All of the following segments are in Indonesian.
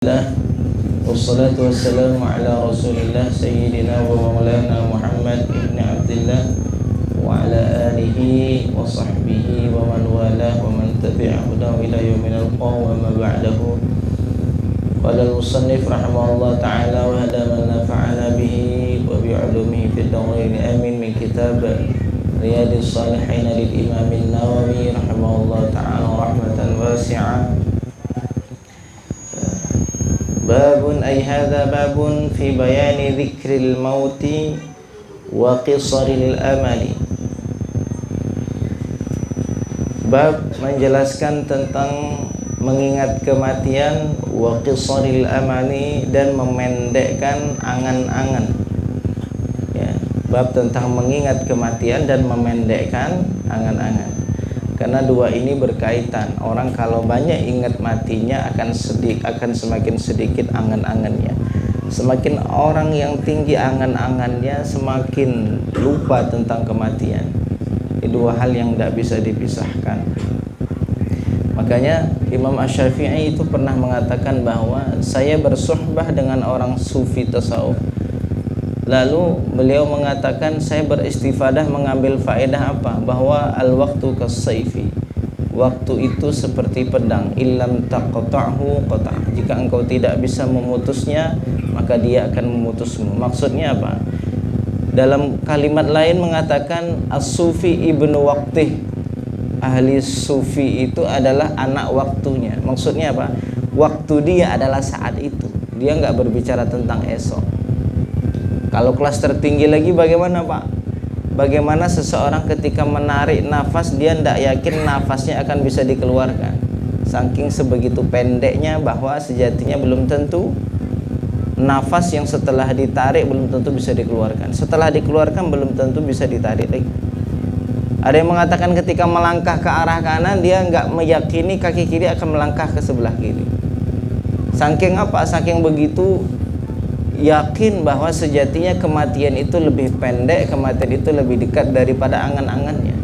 Alhamdulillah, wassalatu wassalamu ala rasulillah sayyidina wa maulana Muhammad ibn Abdillah wa ala alihi wa sahbihi wa man walah wa man tabi'ahu ila yawmin alqaw wa ma ba'dahu. Qala al-musannif rahimahullah ta'ala wa hada man nafa'ana bihi wa bi'ulumihi fid dawrain amin min kitab Riyadhis Shalihin lil Imam an-Nawawi rahimahullah ta'ala rahmatan wasi'ah. Babun ay hadza babun fi bayani dzikril mauti wa qisaril amali. Bab menjelaskan tentang mengingat kematian wa qisaril amali dan memendekkan angan-angan. Ya, bab tentang mengingat kematian dan memendekkan angan-angan. Karena dua ini berkaitan. Orang kalau banyak ingat matinya akan semakin sedikit angan-angannya. Semakin orang yang tinggi angan-angannya, semakin lupa tentang kematian. Ini dua hal yang tidak bisa dipisahkan. Makanya Imam Asy-Syafi'i itu pernah mengatakan bahwa saya bersuhbah dengan orang sufi tasawuf. Lalu beliau mengatakan saya beristifadah mengambil faedah apa? Bahwa al-waktu kas-sayfi. Waktu itu seperti pedang. Illam taqta'hu qata'. Jika engkau tidak bisa memutusnya, maka dia akan memutusmu. Maksudnya apa? Dalam kalimat lain mengatakan as-sufi ibnu waqtih. Ahli sufi itu adalah anak waktunya. Maksudnya apa? Waktu dia adalah saat itu. Dia enggak berbicara tentang esok. Kalau kelas tertinggi lagi bagaimana Pak? Bagaimana seseorang ketika menarik nafas dia tidak yakin nafasnya akan bisa dikeluarkan. Saking sebegitu pendeknya bahwa sejatinya belum tentu nafas yang setelah ditarik belum tentu bisa dikeluarkan. Setelah dikeluarkan belum tentu bisa ditarik lagi. Ada yang mengatakan ketika melangkah ke arah kanan dia nggak meyakini kaki kiri akan melangkah ke sebelah kiri. Saking apa? Saking begitu yakin bahwa sejatinya kematian itu lebih pendek, kematian itu lebih dekat daripada angan-angannya.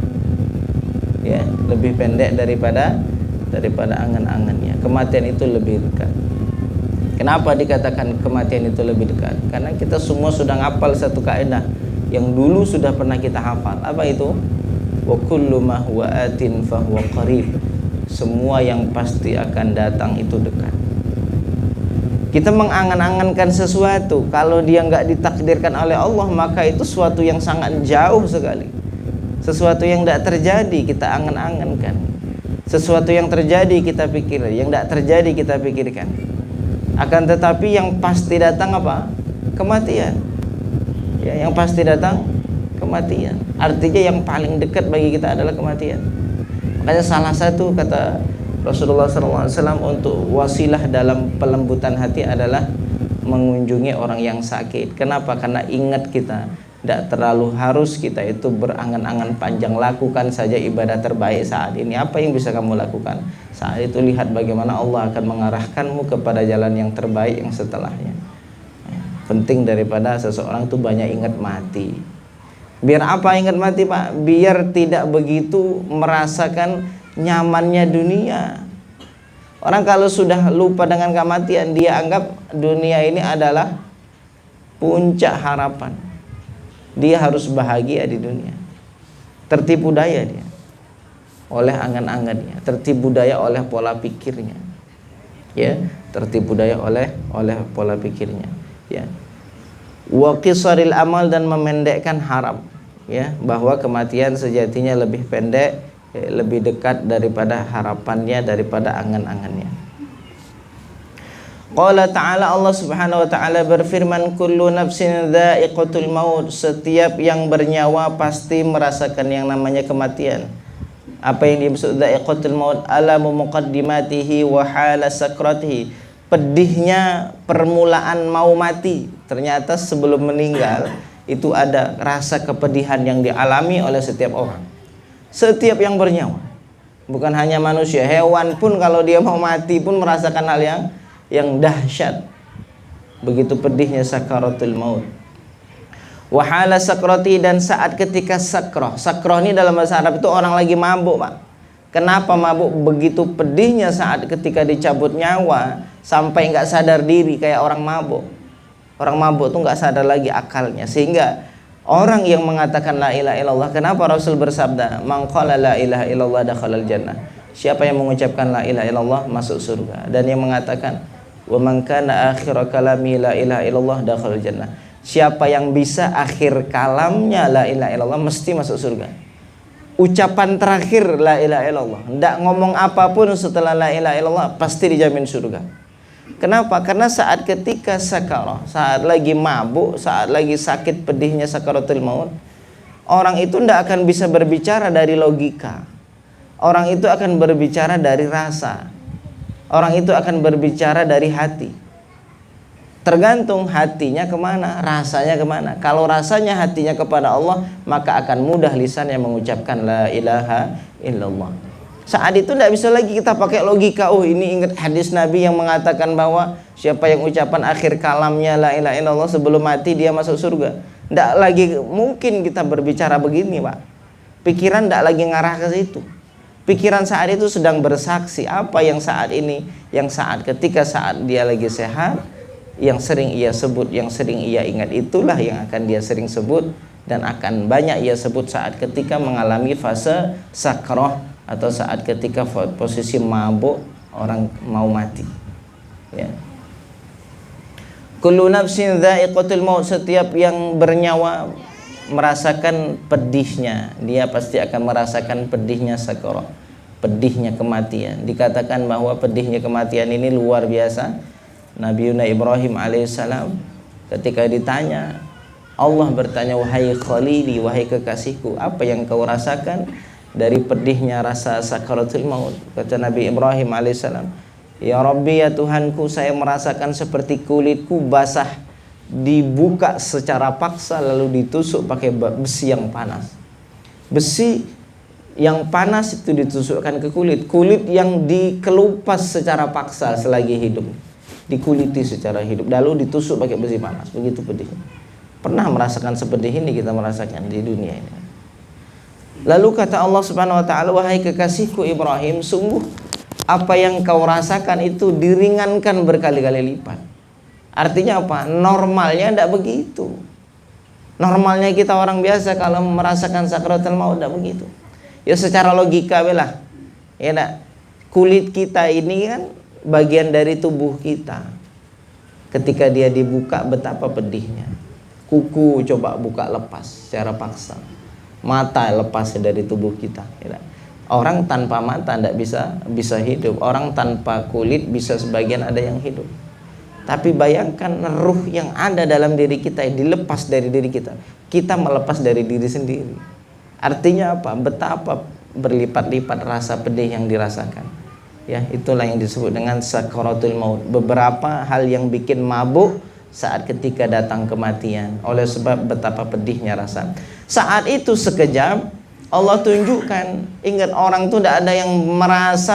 Ya, lebih pendek daripada angan-angannya. Kematian itu lebih dekat. Kenapa dikatakan kematian itu lebih dekat? Karena kita semua sudah hafal satu kaidah yang dulu sudah pernah kita hafal. Apa itu? Wa kullu ma huwa atin fa huwa qarib. Semua yang pasti akan datang itu dekat. Kita mengangan-angankan sesuatu, kalau dia nggak ditakdirkan oleh Allah, maka itu sesuatu yang sangat jauh sekali. Sesuatu yang tidak terjadi kita angan-angankan. Sesuatu yang terjadi kita pikir, yang tidak terjadi kita pikirkan. Akan tetapi yang pasti datang apa? Kematian. Ya, yang pasti datang kematian. Artinya yang paling dekat bagi kita adalah kematian. Makanya salah satu kata Rasulullah SAW untuk wasilah dalam pelembutan hati adalah mengunjungi orang yang sakit. Kenapa? Karena ingat kita tidak terlalu harus kita itu berangan-angan panjang. Lakukan saja ibadah terbaik saat ini. Apa yang bisa kamu lakukan? Saat itu lihat bagaimana Allah akan mengarahkanmu kepada jalan yang terbaik yang setelahnya. Penting daripada seseorang itu banyak ingat mati. Biar apa ingat mati Pak? Biar tidak begitu merasakan nyamannya dunia. Orang kalau sudah lupa dengan kematian, dia anggap dunia ini adalah puncak harapan. Dia harus bahagia di dunia. Tertipu daya dia oleh angan-angannya, tertipu daya oleh pola pikirnya. Ya, tertipu daya oleh pola pikirnya. Ya. Wa qisaril amal dan memendekkan harap. Ya, bahwa kematian sejatinya lebih pendek, lebih dekat daripada harapannya, daripada angan-angannya. Qala ta'ala, Allah subhanahu wa ta'ala berfirman, kullu nafsin dha'iqatul maut. Setiap yang bernyawa pasti merasakan yang namanya kematian. Apa yang dimaksud dha'iqatul maut? Alamu muqaddimatihi wa hala sakratihi. Pedihnya permulaan mau mati. Ternyata sebelum meninggal itu ada rasa kepedihan yang dialami oleh setiap orang. Setiap yang bernyawa, bukan hanya manusia, hewan pun kalau dia mau mati pun merasakan hal yang dahsyat. Begitu pedihnya sakaratul maut. Wahala sakrati, dan saat ketika sakroh. Sakroh ini dalam bahasa Arab itu orang lagi mabuk Pak. Kenapa mabuk? Begitu pedihnya saat ketika dicabut nyawa, sampai nggak sadar diri kayak orang mabuk. Orang mabuk tuh nggak sadar lagi akalnya, sehingga orang yang mengatakan la ilaha illallah, kenapa Rasul bersabda, "Man qala la ilaha illallah dakhalal jannah." Siapa yang mengucapkan la ilaha illallah masuk surga. Dan yang mengatakan, "Wa man kana akhir kalami la ilaha illallah dakhalal jannah." Siapa yang bisa akhir kalamnya la ilaha illallah mesti masuk surga. Ucapan terakhir la ilaha illallah, ndak ngomong apapun setelah la ilaha illallah pasti dijamin surga. Kenapa? Karena saat ketika sakarah, saat lagi mabuk, saat lagi sakit pedihnya sakaratul maut, orang itu tidak akan bisa berbicara dari logika. Orang itu akan berbicara dari rasa. Orang itu akan berbicara dari hati. Tergantung hatinya kemana, rasanya kemana. Kalau rasanya hatinya kepada Allah, maka akan mudah lisan yang mengucapkan la ilaha illallah. Saat itu tidak bisa lagi kita pakai logika. Oh, ini ingat hadis Nabi yang mengatakan bahwa siapa yang ucapan akhir kalamnya la ilaha illallah sebelum mati dia masuk surga. Tidak lagi mungkin kita berbicara begini, Pak. Pikiran tidak lagi ngarah ke situ. Pikiran saat itu sedang bersaksi apa yang saat ini, yang saat ketika saat dia lagi sehat, yang sering ia sebut, yang sering ia ingat, itulah yang akan dia sering sebut dan akan banyak ia sebut saat ketika mengalami fase sakrah atau saat ketika posisi mabuk orang mau mati. Ya. Kullu nafsin dha'iqatul maut, setiap yang bernyawa merasakan pedihnya, dia pasti akan merasakan pedihnya sakrah, pedihnya kematian. Dikatakan bahwa pedihnya kematian ini luar biasa. Nabi Ibrahim alaihissalam ketika ditanya, Allah bertanya, "Wahai Khalili, wahai kekasihku, apa yang kau rasakan dari pedihnya rasa sakaratul maut?" Kata Nabi Ibrahim alaihissalam, "Ya Rabbi, ya Tuhanku, saya merasakan seperti kulitku basah, dibuka secara paksa lalu ditusuk pakai besi yang panas." Besi yang panas itu ditusukkan ke kulit, kulit yang dikelupas secara paksa selagi hidup, dikuliti secara hidup, lalu ditusuk pakai besi panas. Begitu pedihnya. Pernah merasakan seperti ini kita merasakan di dunia ini. Lalu kata Allah Subhanahu wa taala, "Wahai kekasihku Ibrahim, sungguh apa yang kau rasakan itu diringankan berkali-kali lipat." Artinya apa? Normalnya tidak begitu. Normalnya kita orang biasa kalau merasakan sakratul maut tidak begitu. Ya secara logika belah. Ya enggak? Kulit kita ini kan bagian dari tubuh kita. Ketika dia dibuka betapa pedihnya. Kuku coba buka lepas secara paksa. Mata lepas dari tubuh kita. Orang tanpa mata tidak bisa hidup. Orang tanpa kulit bisa sebagian ada yang hidup. Tapi bayangkan ruh yang ada dalam diri kita dilepas dari diri kita. Kita melepas dari diri sendiri. Artinya apa? Betapa berlipat-lipat rasa pedih yang dirasakan. Ya, itulah yang disebut dengan sakaratul maut. Beberapa hal yang bikin mabuk saat ketika datang kematian, oleh sebab betapa pedihnya rasa. Saat itu sekejap Allah tunjukkan, ingat orang itu tidak ada yang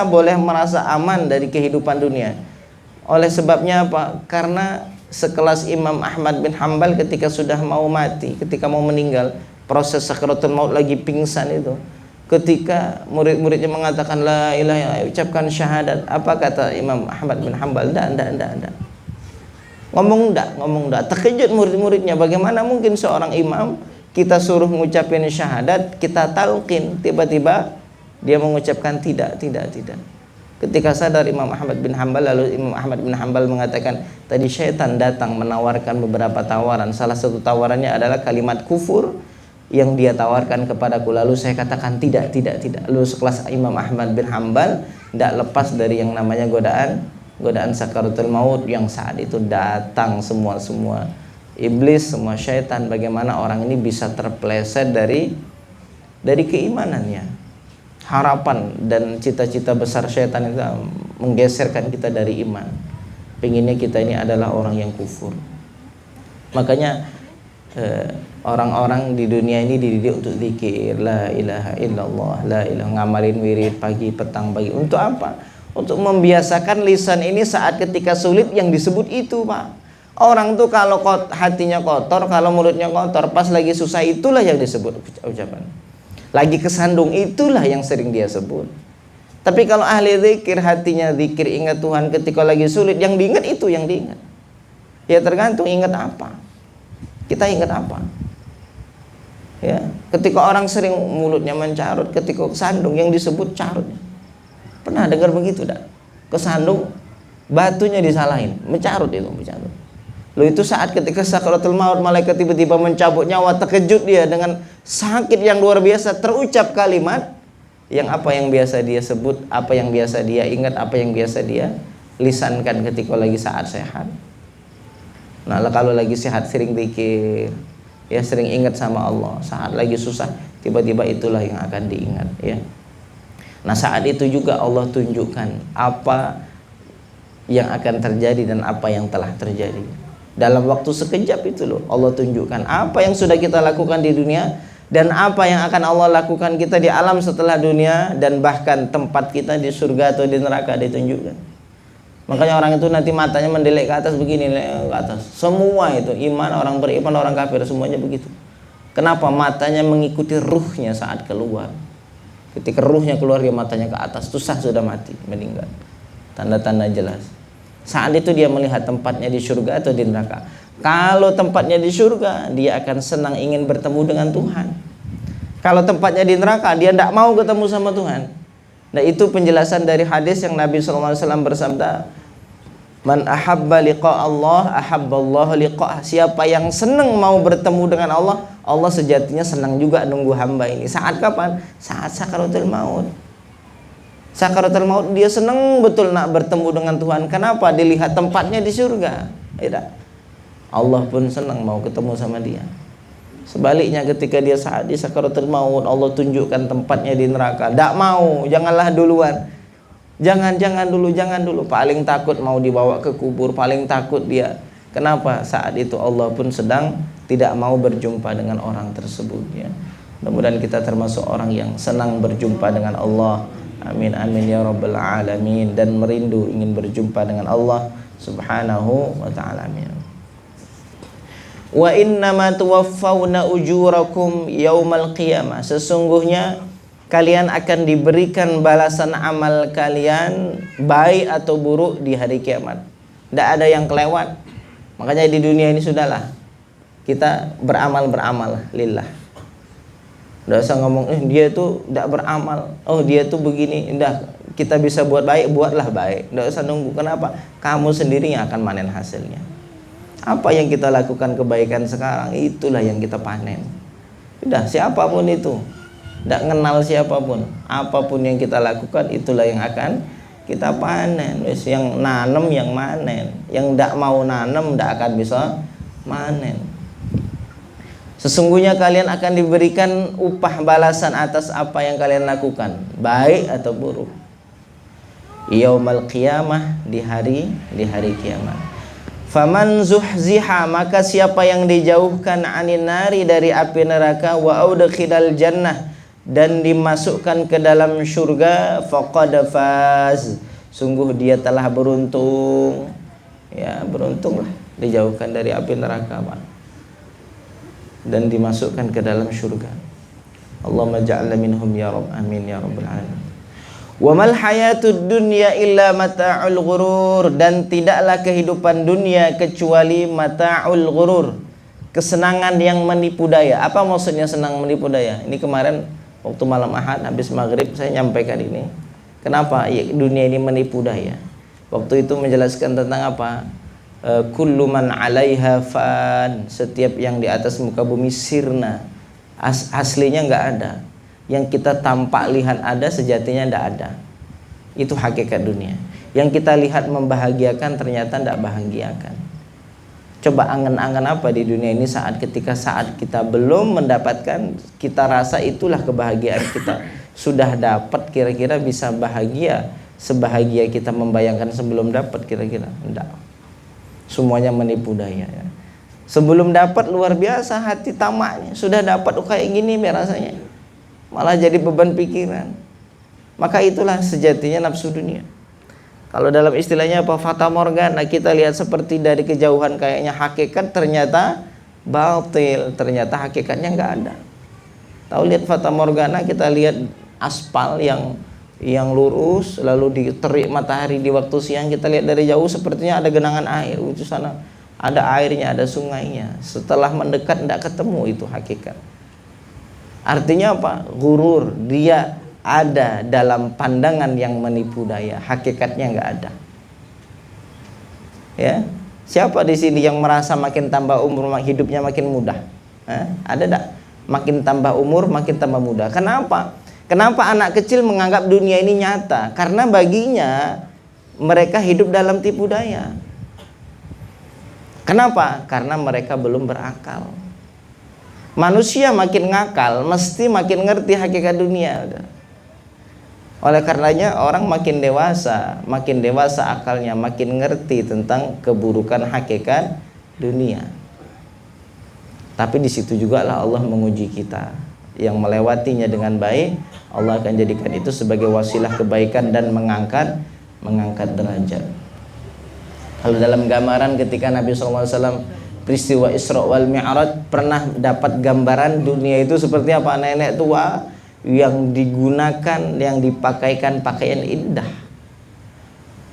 boleh merasa aman dari kehidupan dunia. Oleh sebabnya apa? Karena sekelas Imam Ahmad bin Hanbal ketika sudah mau mati, ketika mau meninggal, proses sakaratul maut lagi pingsan itu, ketika murid-muridnya mengatakan la ilaha illallah, ucapkan syahadat, apa kata Imam Ahmad bin Hanbal? Enggak. Ngomong enggak. Terkejut murid-muridnya, bagaimana mungkin seorang imam kita suruh mengucapkan syahadat, kita talqin, tiba-tiba dia mengucapkan tidak. Ketika sadar Imam Ahmad bin Hanbal, lalu Imam Ahmad bin Hanbal mengatakan, tadi syaitan datang menawarkan beberapa tawaran. Salah satu tawarannya adalah kalimat kufur yang dia tawarkan kepadaku, lalu saya katakan tidak. Lalu sekelas Imam Ahmad bin Hanbal tidak lepas dari yang namanya godaan sakaratul maut yang saat itu datang semua iblis, semua syaitan. Bagaimana orang ini bisa terpeleset dari keimanannya, harapan dan cita-cita besar syaitan itu menggeserkan kita dari iman. Pengennya kita ini adalah orang yang kufur. Makanya orang-orang di dunia ini dididik untuk zikir la ilaha illallah, la ilaha, ngamalin wirid pagi, petang, pagi. Untuk apa? Untuk membiasakan lisan ini saat ketika sulit yang disebut itu, Pak. Orang tuh kalau hatinya kotor, kalau mulutnya kotor, pas lagi susah itulah yang disebut ucapan. Lagi kesandung itulah yang sering dia sebut. Tapi kalau ahli zikir, hatinya zikir, ingat Tuhan ketika lagi sulit, yang diingat itu yang diingat. Ya tergantung ingat apa. Kita ingat apa. Ya, ketika orang sering mulutnya mencarut, ketika kesandung yang disebut carut. Pernah dengar begitu dah? Kesandung, batunya disalahin, mencarut itu, mencarut. Loh itu saat ketika sakaratul maut, malaikat tiba-tiba mencabut nyawa, terkejut dia dengan sakit yang luar biasa, terucap kalimat yang apa yang biasa dia sebut, apa yang biasa dia ingat, apa yang biasa dia lisankan ketika lagi saat sehat. Nah, kalau lagi sehat sering zikir, ya sering ingat sama Allah. Saat lagi susah, tiba-tiba itulah yang akan diingat, ya. Nah, saat itu juga Allah tunjukkan apa yang akan terjadi dan apa yang telah terjadi. Dalam waktu sekejap itu loh, Allah tunjukkan apa yang sudah kita lakukan di dunia dan apa yang akan Allah lakukan kita di alam setelah dunia, dan bahkan tempat kita di surga atau di neraka ditunjukkan. Makanya orang itu nanti matanya mendelik ke atas begini, ke atas. Semua itu iman, orang beriman, orang kafir, semuanya begitu. Kenapa? Matanya mengikuti ruhnya saat keluar. Ketika ruhnya keluar, dia matanya ke atas, itu sah sudah mati, meninggal. Tanda-tanda jelas. Saat itu dia melihat tempatnya di surga atau di neraka. Kalau tempatnya di surga, dia akan senang ingin bertemu dengan Tuhan. Kalau tempatnya di neraka, dia tidak mau ketemu sama Tuhan. Nah, itu penjelasan dari hadis yang Nabi SAW bersabda, man ahabba liqa Allah ahabballahu liqa'ah. Siapa yang senang mau bertemu dengan Allah, Allah sejatinya senang juga nunggu hamba ini. Saat kapan? Saat sakaratul maut. Sakaratul maut dia senang betul nak bertemu dengan Tuhan. Kenapa? Dilihat tempatnya di surga. Tidak. Allah pun senang mau ketemu sama dia. Sebaliknya ketika dia saat di sakaratul maut, Allah tunjukkan tempatnya di neraka. Tak mau, janganlah duluan. Jangan dulu. Paling takut mau dibawa ke kubur, paling takut dia. Kenapa? Saat itu Allah pun sedang tidak mau berjumpa dengan orang tersebut, ya. Mudah-mudahan kita termasuk orang yang senang berjumpa dengan Allah. Amin amin ya rabbal alamin, dan merindu ingin berjumpa dengan Allah Subhanahu wa ta'ala. Amin. Wa innama tuwaffawna ujurakum yaumal qiyamah. Sesungguhnya kalian akan diberikan balasan amal kalian, baik atau buruk, di hari kiamat. Tidak ada yang kelewat. Makanya di dunia ini sudahlah kita beramal lillah. Tidak usah ngomong dia itu tidak beramal, oh dia itu begini. Indah, kita bisa buat baik, buatlah baik. Tidak usah nunggu. Kenapa? Kamu sendiri yang akan panen hasilnya. Apa yang kita lakukan kebaikan sekarang, itulah yang kita panen. Sudah, siapapun itu, tidak kenal siapapun, apapun yang kita lakukan, itulah yang akan kita panen. Yang nanem yang manen, yang tidak mau nanem tidak akan bisa manen. Sesungguhnya kalian akan diberikan upah balasan atas apa yang kalian lakukan, baik atau buruk. Yaumal qiyamah, di hari kiamat. Faman zuhziha, maka siapa yang dijauhkan anin nari, dari api neraka, wa udkhilal jannah, dan dimasukkan ke dalam surga, faqad faz, sungguh dia telah beruntung. Ya, beruntunglah dijauhkan dari api neraka, Pak, dan dimasukkan ke dalam surga. Allahumma ja'alna minhum ya Rabb, amin ya rabbal alamin. Wa mal hayatud dunya illa mata'ul ghurur, dan tidaklah kehidupan dunia kecuali mata'ul ghurur, kesenangan yang menipu daya. Apa maksudnya senang menipu daya? Ini kemarin waktu malam Ahad habis maghrib saya nyampaikan ini. Kenapa dunia ini menipu daya? Waktu itu menjelaskan tentang apa? Kullu man 'alaiha fan, setiap yang di atas muka bumi sirna, aslinya enggak ada. Yang kita tampak lihat ada, sejatinya enggak ada. Itu hakikat dunia. Yang kita lihat membahagiakan, ternyata enggak bahagiakan. Coba angan-angan apa di dunia ini saat kita belum mendapatkan, kita rasa itulah kebahagiaan kita. Sudah dapat, kira-kira bisa bahagia sebahagia kita membayangkan sebelum dapat? Kira-kira enggak. Semuanya menipu daya, ya. Sebelum dapat luar biasa hati tamaknya, sudah dapat kayak gini rasanya, malah jadi beban pikiran. Maka itulah sejatinya nafsu dunia. Kalau dalam istilahnya apa, fata morgana, kita lihat seperti dari kejauhan kayaknya hakikat, ternyata batil, ternyata hakikatnya nggak ada. Tahu lihat fata morgana, kita lihat aspal yang yang lurus, lalu diterik matahari di waktu siang, kita lihat dari jauh sepertinya ada genangan air. Itu sana ada airnya, ada sungainya. Setelah mendekat tidak ketemu itu hakikat. Artinya apa? Gurur, dia ada dalam pandangan yang menipu daya, hakikatnya nggak ada. Ya, siapa di sini yang merasa makin tambah umur hidupnya makin mudah? Ada tak? Makin tambah umur makin tambah mudah. Kenapa? Kenapa anak kecil menganggap dunia ini nyata? Karena baginya mereka hidup dalam tipu daya. Kenapa? Karena mereka belum berakal. Manusia makin ngakal, mesti makin ngerti hakikat dunia. Oleh karenanya orang makin dewasa akalnya, makin ngerti tentang keburukan hakikat dunia. Tapi di situ juga lah Allah menguji kita. Yang melewatinya dengan baik, Allah akan jadikan itu sebagai wasilah kebaikan dan mengangkat derajat. Kalau dalam gambaran ketika Nabi SAW peristiwa Isra wal Mi'raj, pernah dapat gambaran dunia itu seperti apa? Nenek tua yang digunakan, yang dipakaikan pakaian indah.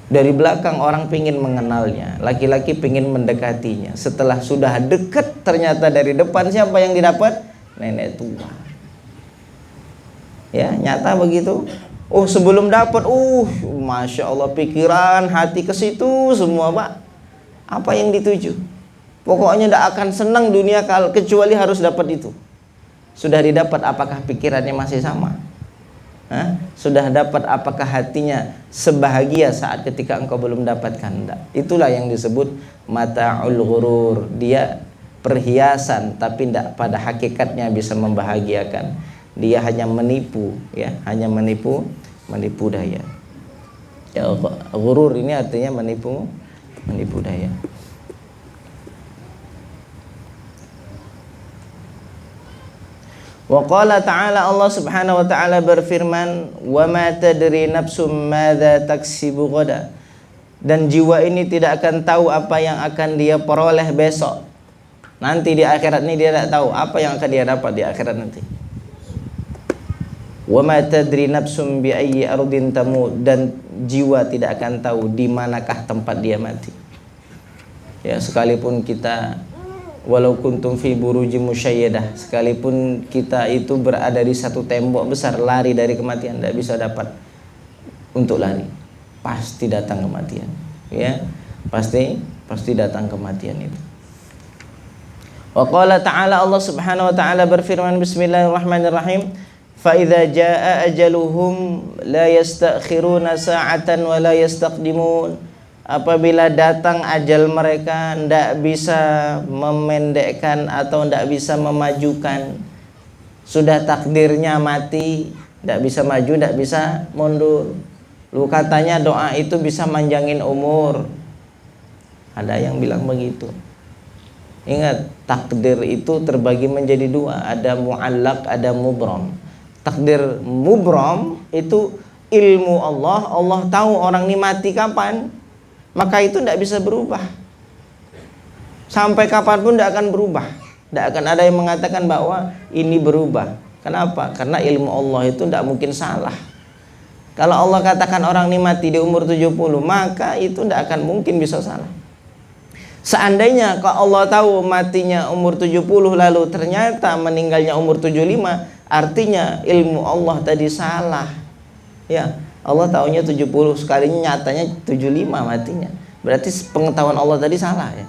Dari belakang orang pingin mengenalnya, laki-laki pingin mendekatinya. Setelah sudah dekat, ternyata dari depan siapa yang didapat? Nenek tua. Ya, nyata begitu. Oh, sebelum dapat, masya Allah, pikiran, hati ke situ semua, Pak. Apa yang dituju? Pokoknya tidak akan senang dunia kecuali harus dapat itu. Sudah didapat, apakah pikirannya masih sama? Sudah dapat, apakah hatinya sebahagia saat ketika engkau belum dapatkan? Tidak. Itulah yang disebut mata'ul ghurur. Dia perhiasan, tapi tidak pada hakikatnya bisa membahagiakan. Dia hanya menipu, ya, hanya menipu daya. Ya, ghurur ini artinya menipu daya. Wa qala ta'ala, Allah Subhanahu wa ta'ala berfirman, "Wa ma tadri nafsum madza taksibu ghada." Dan jiwa ini tidak akan tahu apa yang akan dia peroleh besok. Nanti di akhirat ini dia tidak tahu apa yang akan dia dapat di akhirat nanti. Wa ma tadri nafsum bi ayyi ardin tamut, dan jiwa tidak akan tahu di manakah tempat dia mati. Ya, sekalipun kita walau kuntum fi burujim musyayyadah, sekalipun kita itu berada di satu tembok besar, lari dari kematian tidak bisa dapat untuk lari. Pasti datang kematian. Ya, pasti datang kematian itu. Wa qala ta'ala, Allah Subhanahu wa ta'ala berfirman, bismillahirrahmanirrahim, fa idza jaa ajaluhum la yastakhiruna sa'atan wa la yastaqdimun. Apabila datang ajal mereka, tidak bisa memendekkan atau tidak bisa memajukan. Sudah takdirnya mati, tidak bisa maju, tidak bisa mundur. Lu katanya doa itu bisa manjangin umur. Ada yang bilang begitu. Ingat, takdir itu terbagi menjadi dua, ada mu'allaq, ada mubram. Takdir mubram itu ilmu Allah, Allah tahu orang ini mati kapan, maka itu tidak bisa berubah. Sampai kapanpun tidak akan berubah. Tidak akan ada yang mengatakan bahwa ini berubah. Kenapa? Karena ilmu Allah itu tidak mungkin salah. Kalau Allah katakan orang ini mati di umur 70, maka itu tidak akan mungkin bisa salah. Seandainya kalau Allah tahu matinya umur 70 lalu ternyata meninggalnya umur 75, artinya ilmu Allah tadi salah. Ya, Allah tahunya 70, sekalinya nyatanya 75 matinya. Berarti pengetahuan Allah tadi salah, ya.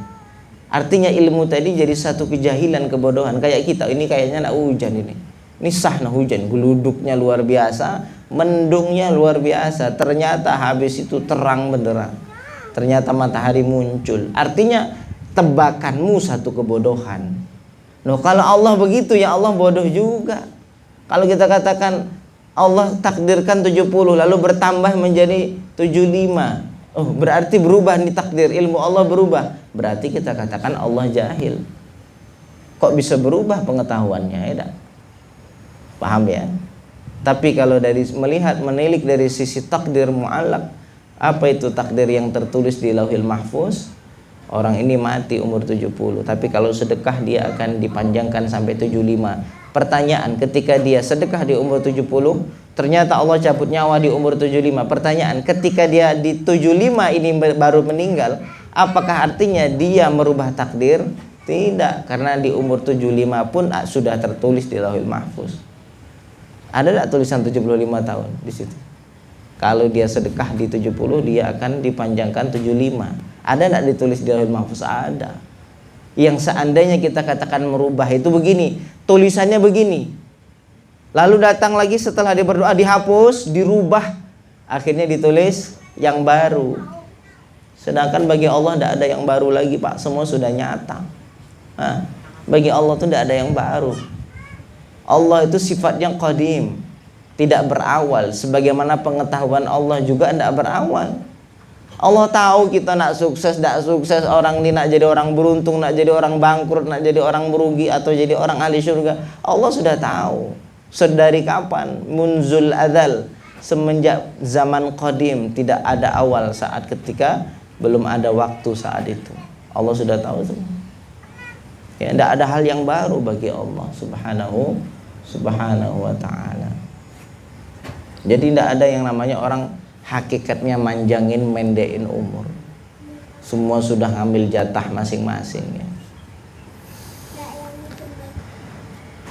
Artinya ilmu tadi jadi satu kejahilan, kebodohan. Kayak kita, ini kayaknya nak hujan ini. Ini sah nak hujan, geluduknya luar biasa, mendungnya luar biasa. Ternyata habis itu terang benderang. Ternyata matahari muncul. Artinya tebakanmu satu kebodohan. Loh, kalau Allah begitu, ya Allah bodoh juga. Kalau kita katakan Allah takdirkan 70 lalu bertambah menjadi 75, oh berarti berubah nih takdir, ilmu Allah berubah. Berarti kita katakan Allah jahil. Kok bisa berubah pengetahuannya, ya? Paham ya? Tapi kalau dari menilik dari sisi takdir mu'allaq, apa itu takdir yang tertulis di Lauhil Mahfuz? Orang ini mati umur 70, tapi kalau sedekah dia akan dipanjangkan sampai 75. Pertanyaan, ketika dia sedekah di umur 70, ternyata Allah cabut nyawa di umur 75. Pertanyaan, ketika dia di 75 ini baru meninggal, apakah artinya dia merubah takdir? Tidak, karena di umur 75 pun sudah tertulis di Lauhul Mahfuz. Ada enggak tulisan 75 tahun di situ? Kalau dia sedekah di 70, dia akan dipanjangkan 75. Ada enggak ditulis di Lauhul Mahfuz? Ada. Yang seandainya kita katakan merubah itu begini, tulisannya begini. Lalu datang lagi setelah dia berdoa dihapus, dirubah, akhirnya ditulis yang baru. Sedangkan bagi Allah tidak ada yang baru lagi, Pak. Semua sudah nyata. Nah, bagi Allah itu tidak ada yang baru. Allah itu sifatnya qadim, tidak berawal. Sebagaimana pengetahuan Allah juga tidak berawal. Allah tahu kita nak sukses, tidak sukses, orang ini nak jadi orang beruntung, nak jadi orang bangkrut, nak jadi orang merugi, atau jadi orang ahli surga. Allah sudah tahu. Sedari kapan? Munzul adzal, semenjak zaman qadim, tidak ada awal saat ketika belum ada waktu saat itu. Allah sudah tahu semua. Ya, tidak ada hal yang baru bagi Allah subhanahu wa ta'ala. Jadi tidak ada yang namanya orang hakikatnya manjangin, mendein umur. Semua sudah ngambil jatah masing-masing ya.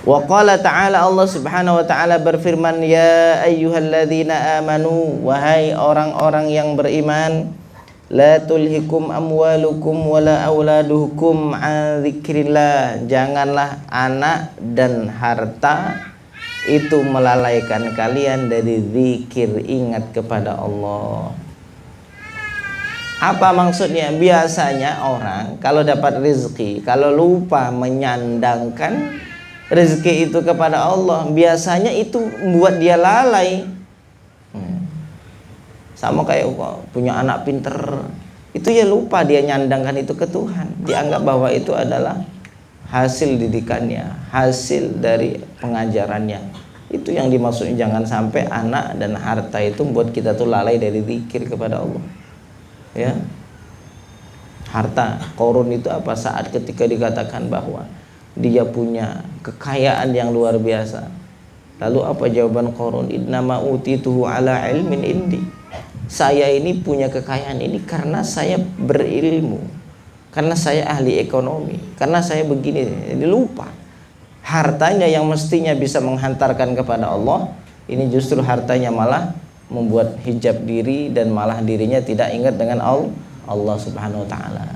Wa qala ta'ala, Allah subhanahu wa ta'ala berfirman, ya ayyuhalladzina amanu, wahai orang-orang yang beriman, la tulhikum amwalukum wala auladukum an dzikrillah, janganlah anak dan harta itu melalaikan kalian dari zikir, ingat kepada Allah. Apa maksudnya? Biasanya orang kalau dapat rezeki, kalau lupa menyandangkan rezeki itu kepada Allah, biasanya itu membuat dia lalai. Sama kayak punya anak pinter, itu ya lupa dia nyandangkan itu ke Tuhan. Dianggap bahwa itu adalah hasil didikannya, hasil dari pengajarannya. Itu yang dimaksudnya, jangan sampai anak dan harta itu membuat kita tuh lalai dari zikir kepada Allah. Ya, harta Qarun itu apa? Saat ketika dikatakan bahwa dia punya kekayaan yang luar biasa. Lalu apa jawaban Qarun? Innama utituhu ala ilmin indi. Saya ini punya kekayaan ini karena saya berilmu, karena saya ahli ekonomi, karena saya begini. Jadi lupa hartanya yang mestinya bisa menghantarkan kepada Allah, ini justru hartanya malah membuat hijab diri, dan malah dirinya tidak ingat dengan Allah subhanahu wa ta'ala.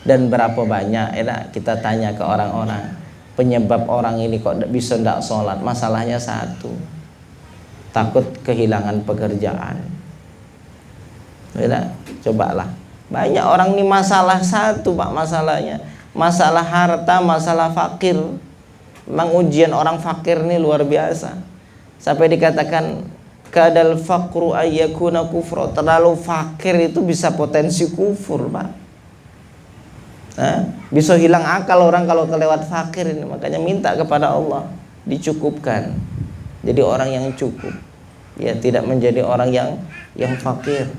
Dan berapa banyak kita tanya ke orang-orang, penyebab orang ini kok bisa tidak sholat? Masalahnya satu, takut kehilangan pekerjaan. Cobalah, banyak orang ini masalah satu, Pak, masalahnya masalah harta, masalah fakir. Memang ujian orang fakir ini luar biasa. Sampai dikatakan kadal faqru ayyakuna kufra, terlalu fakir itu bisa potensi kufur, Pak. Bisa hilang akal orang kalau kelewat fakir ini. Makanya minta kepada Allah dicukupkan, jadi orang yang cukup, ya, tidak menjadi orang yang fakir.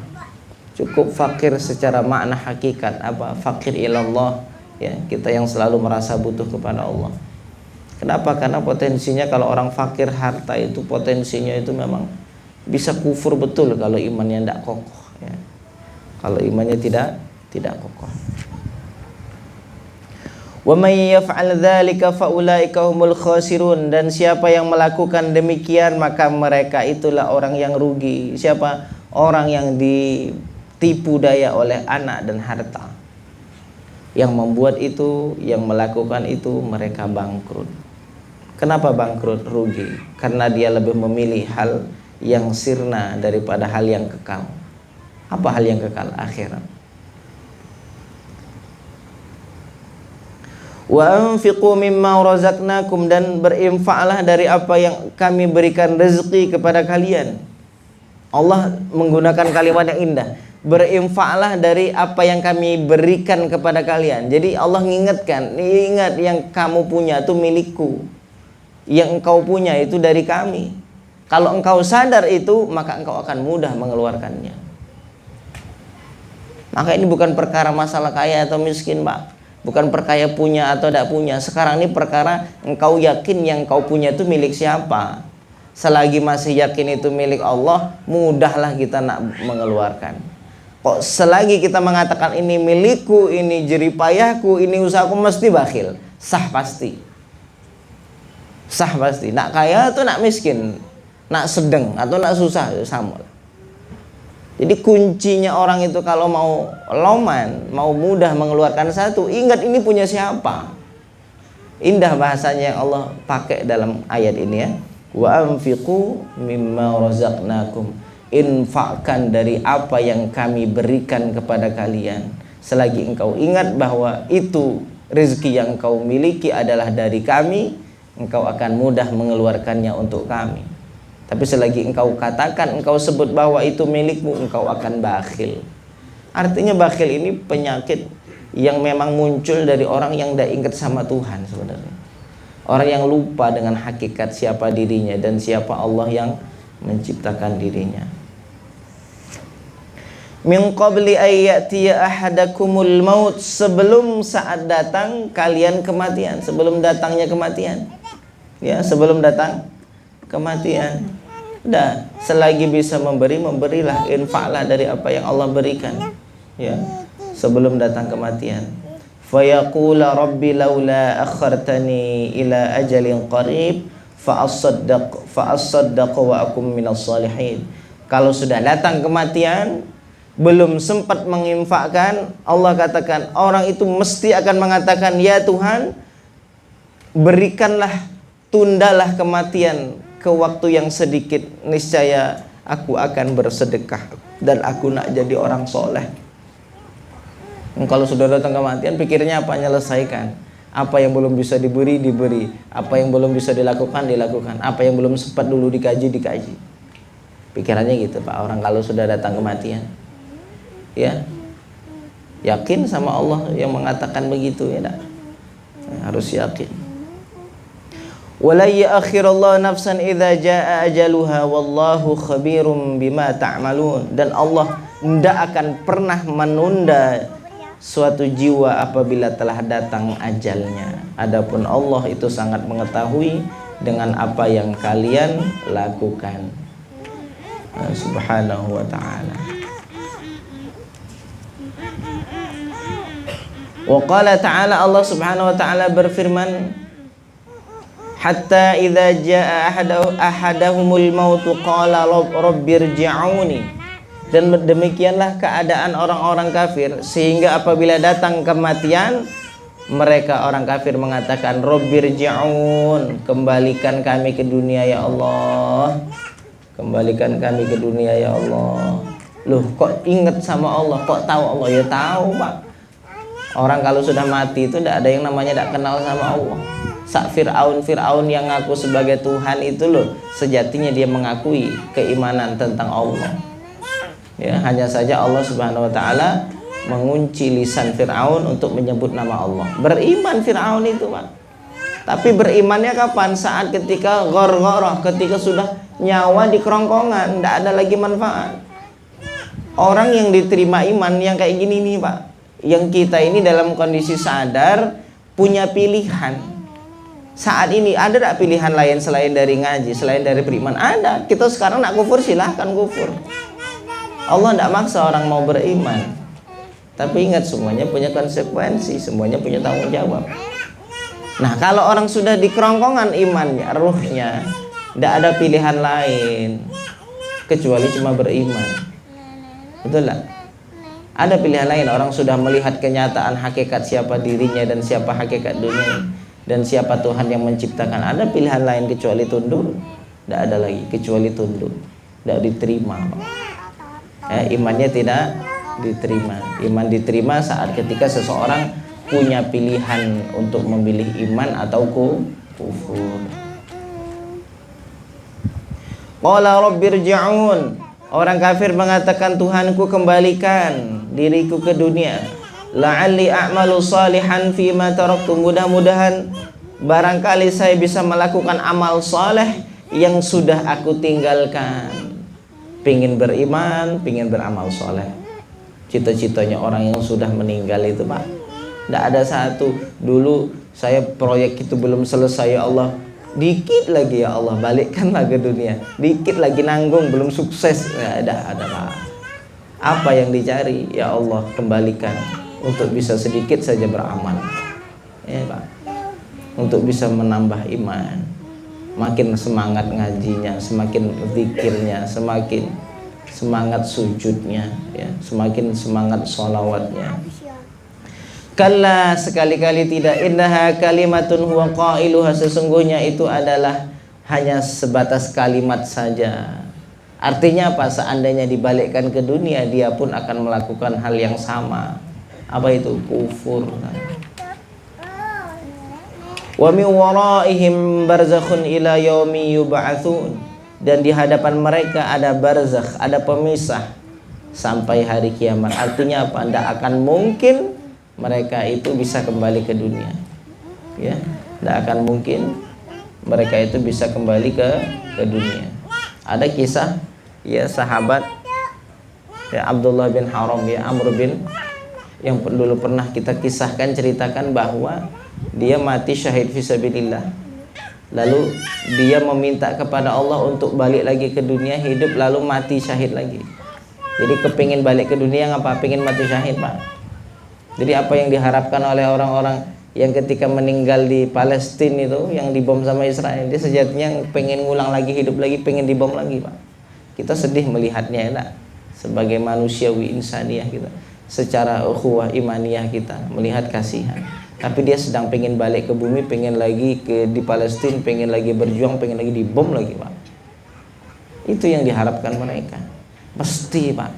Cukup fakir secara makna hakikat, apa? Fakir ilallah, ya, kita yang selalu merasa butuh kepada Allah. Kenapa? Karena potensinya kalau orang fakir harta itu potensinya itu memang bisa kufur betul kalau imannya tidak kokoh, ya. Kalau imannya tidak kokoh. Wa may yaf'al dzalika fa ulaika humul khasirun, dan siapa yang melakukan demikian maka mereka itulah orang yang rugi. Siapa? Orang yang ditipu daya oleh anak dan harta. Yang membuat itu, yang melakukan itu, mereka bangkrut. Kenapa bangkrut, rugi? Karena dia lebih memilih hal yang sirna daripada hal yang kekal. Apa hal yang kekal? Akhirat. Wa anfiqu mimma razaqnakum, dan berinfaklah dari apa yang kami berikan rezeki kepada kalian. Allah menggunakan kalimat yang indah. Berinfaklah dari apa yang kami berikan kepada kalian. Jadi Allah mengingatkan, ingat yang kamu punya itu milikku, yang engkau punya itu dari kami. Kalau engkau sadar itu, maka engkau akan mudah mengeluarkannya. Maka ini bukan perkara masalah kaya atau miskin, Pak. Bukan perkara punya atau tidak punya. Sekarang ini perkara engkau yakin yang engkau punya itu milik siapa. Selagi masih yakin itu milik Allah, mudahlah kita nak mengeluarkan. Kok selagi kita mengatakan ini milikku, ini jeripayahku, ini usahaku, mesti bakhil. Sah pasti. Sah pasti. Nak kaya atau nak miskin, nak sedang atau nak susah, sama. Jadi kuncinya orang itu kalau mau loman, mau mudah mengeluarkan satu, ingat ini punya siapa. Indah bahasanya yang Allah pakai dalam ayat ini ya. Wa anfiqu mimma razaqnakum, infakkan dari apa yang kami berikan kepada kalian. Selagi engkau ingat bahwa itu rezeki yang engkau miliki adalah dari kami, engkau akan mudah mengeluarkannya untuk kami. Tapi selagi engkau katakan, engkau sebut bahwa itu milikmu, engkau akan bakhil. Artinya bakhil ini penyakit yang memang muncul dari orang yang tidak ingat sama Tuhan sebenarnya. Orang yang lupa dengan hakikat siapa dirinya dan siapa Allah yang menciptakan dirinya. Min qabli ayyatiya ahadakumul maut, sebelum saat datang kalian kematian, sebelum datangnya kematian. Ya, sebelum datang kematian. Udah, selagi bisa memberi, memberilah, infaklah dari apa yang Allah berikan. Ya, sebelum datang kematian. Fayaqula rabbi laula akhartani ila ajalin qarib fa asaddaq wa akum minas salihin. Kalau sudah datang kematian, belum sempat menginfakkan, Allah katakan orang itu mesti akan mengatakan, ya Tuhan, berikanlah, tundalah kematian ke waktu yang sedikit, niscaya aku akan bersedekah dan aku nak jadi orang soleh. Kalau sudah datang kematian, pikirnya apa? Menyelesaikan. Apa yang belum bisa diberi, diberi. Apa yang belum bisa dilakukan, dilakukan. Apa yang belum sempat dulu dikaji, dikaji. Pikirannya gitu Pak, orang kalau sudah datang kematian. Ya, yakin sama Allah yang mengatakan begitu ya, tak? Harus yakin. Wala ya'khirullahu nafsan idza jaa ajaluha wallahu khabirum bima ta'malun. Dan Allah tidak akan pernah menunda suatu jiwa apabila telah datang ajalnya. Adapun Allah itu sangat mengetahui dengan apa yang kalian lakukan. Subhanahu wa ta'ala. Wa qala ta'ala, Allah subhanahu wa ta'ala berfirman, hatta idza jaa ahadahumul mautu qala rabbirji'uni. Dan demikianlah keadaan orang-orang kafir, sehingga apabila datang kematian, mereka orang kafir mengatakan, rabbirji'un, kembalikan kami ke dunia ya Allah, kembalikan kami ke dunia ya Allah. Loh, kok ingat sama Allah, kok tahu Allah? Ya tahu Pak, orang kalau sudah mati itu tidak ada yang namanya tidak kenal sama Allah. Sak Fir'aun yang ngaku sebagai Tuhan itu loh, sejatinya dia mengakui keimanan tentang Allah. Ya, hanya saja Allah subhanahu wa ta'ala mengunci lisan Fir'aun untuk menyebut nama Allah. Beriman Fir'aun itu Pak, tapi berimannya kapan? Saat ketika ghargharah, ketika sudah nyawa di kerongkongan, tidak ada lagi manfaat. Orang yang diterima iman yang kayak gini nih Pak, yang kita ini dalam kondisi sadar, punya pilihan. Saat ini ada tak pilihan lain selain dari ngaji, selain dari beriman? Ada. Kita sekarang nak kufur, silahkan kufur. Allah tidak maksa orang mau beriman. Tapi ingat, semuanya punya konsekuensi, semuanya punya tanggung jawab. Nah, kalau orang sudah di kerongkongan imannya, ruhnya, tidak ada pilihan lain kecuali cuma beriman. Betul tak? Ada pilihan lain. Orang sudah melihat kenyataan hakikat siapa dirinya dan siapa hakikat dunia dan siapa Tuhan yang menciptakan. Ada pilihan lain kecuali tunduk? Tidak ada lagi kecuali tunduk. Tidak diterima. Imannya tidak diterima. Iman diterima saat ketika seseorang punya pilihan untuk memilih iman atau kufur. Qala rabbirji'un, orang kafir mengatakan, Tuhanku kembalikan diriku ke dunia. La'alli a'malu salihan fima taraktu, mudah-mudahan barangkali saya bisa melakukan amal saleh yang sudah aku tinggalkan. Pingin beriman, pingin beramal soleh. Cita-citanya orang yang sudah meninggal itu Pak, tidak ada satu. Dulu saya proyek itu belum selesai ya Allah, Dikit lagi ya Allah, balikkanlah ke dunia. Dikit lagi nanggung, belum sukses. Ya, ada Pak. Apa yang dicari? Ya Allah, kembalikan untuk bisa sedikit saja beramal. Ya Pak. Untuk bisa menambah iman. Makin semangat ngajinya, semakin zikirnya, semakin semangat sujudnya, ya, semakin semangat sholawatnya. Kalla, sekali-kali tidak. Innaha kalimatun huwa qailuha, sesungguhnya itu adalah hanya sebatas kalimat saja. Artinya apa? Seandainya dibalikkan ke dunia, dia pun akan melakukan hal yang sama. Apa itu? Kufur. Wa min waraihim barzakhun ila yaumi yub'atsun, dan di hadapan mereka ada barzakh, ada pemisah sampai hari kiamat. Artinya apa? Tidak akan mungkin mereka itu bisa kembali ke dunia, ya, tidak akan mungkin mereka itu bisa kembali ke dunia. Ada kisah, ya, sahabat, ya, Abdullah bin Haram, ya, Amr bin, yang dulu pernah kita kisahkan, ceritakan bahwa dia mati syahid fisabilillah, lalu dia meminta kepada Allah untuk balik lagi ke dunia, hidup lalu mati syahid lagi. Jadi kepingin balik ke dunia, ngapa? Pingin mati syahid, Pak. Jadi apa yang diharapkan oleh orang-orang yang ketika meninggal di Palestina itu, yang dibom sama Israel, dia sejatinya pengen ngulang lagi, hidup lagi, pengen dibom lagi, Pak. Kita sedih melihatnya, ya, sebagai manusiawi insaniah kita, secara ukhuwah imaniyah kita melihat kasihan. Tapi dia sedang pengen balik ke bumi, pengen lagi di Palestina, pengen lagi berjuang, pengen lagi dibom lagi, Pak. Itu yang diharapkan mereka. Pasti, Pak.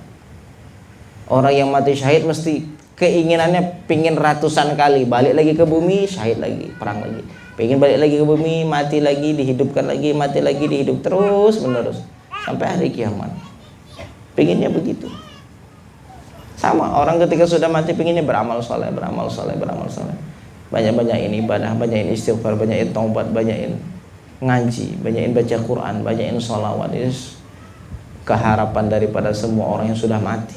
Orang yang mati syahid mesti keinginannya pingin ratusan kali balik lagi ke bumi, syahid lagi, perang lagi, pengen balik lagi ke bumi, mati lagi, dihidupkan lagi, mati lagi, dihidup terus menerus sampai hari kiamat. Pengennya begitu. Sama orang ketika sudah mati pengennya beramal soleh, beramal soleh, beramal soleh, banyak-banyakin ibadah, banyakin istighfar, banyakin taubat, banyakin ngaji, banyakin baca Quran, banyakin sholawat. Ini keharapan daripada semua orang yang sudah mati.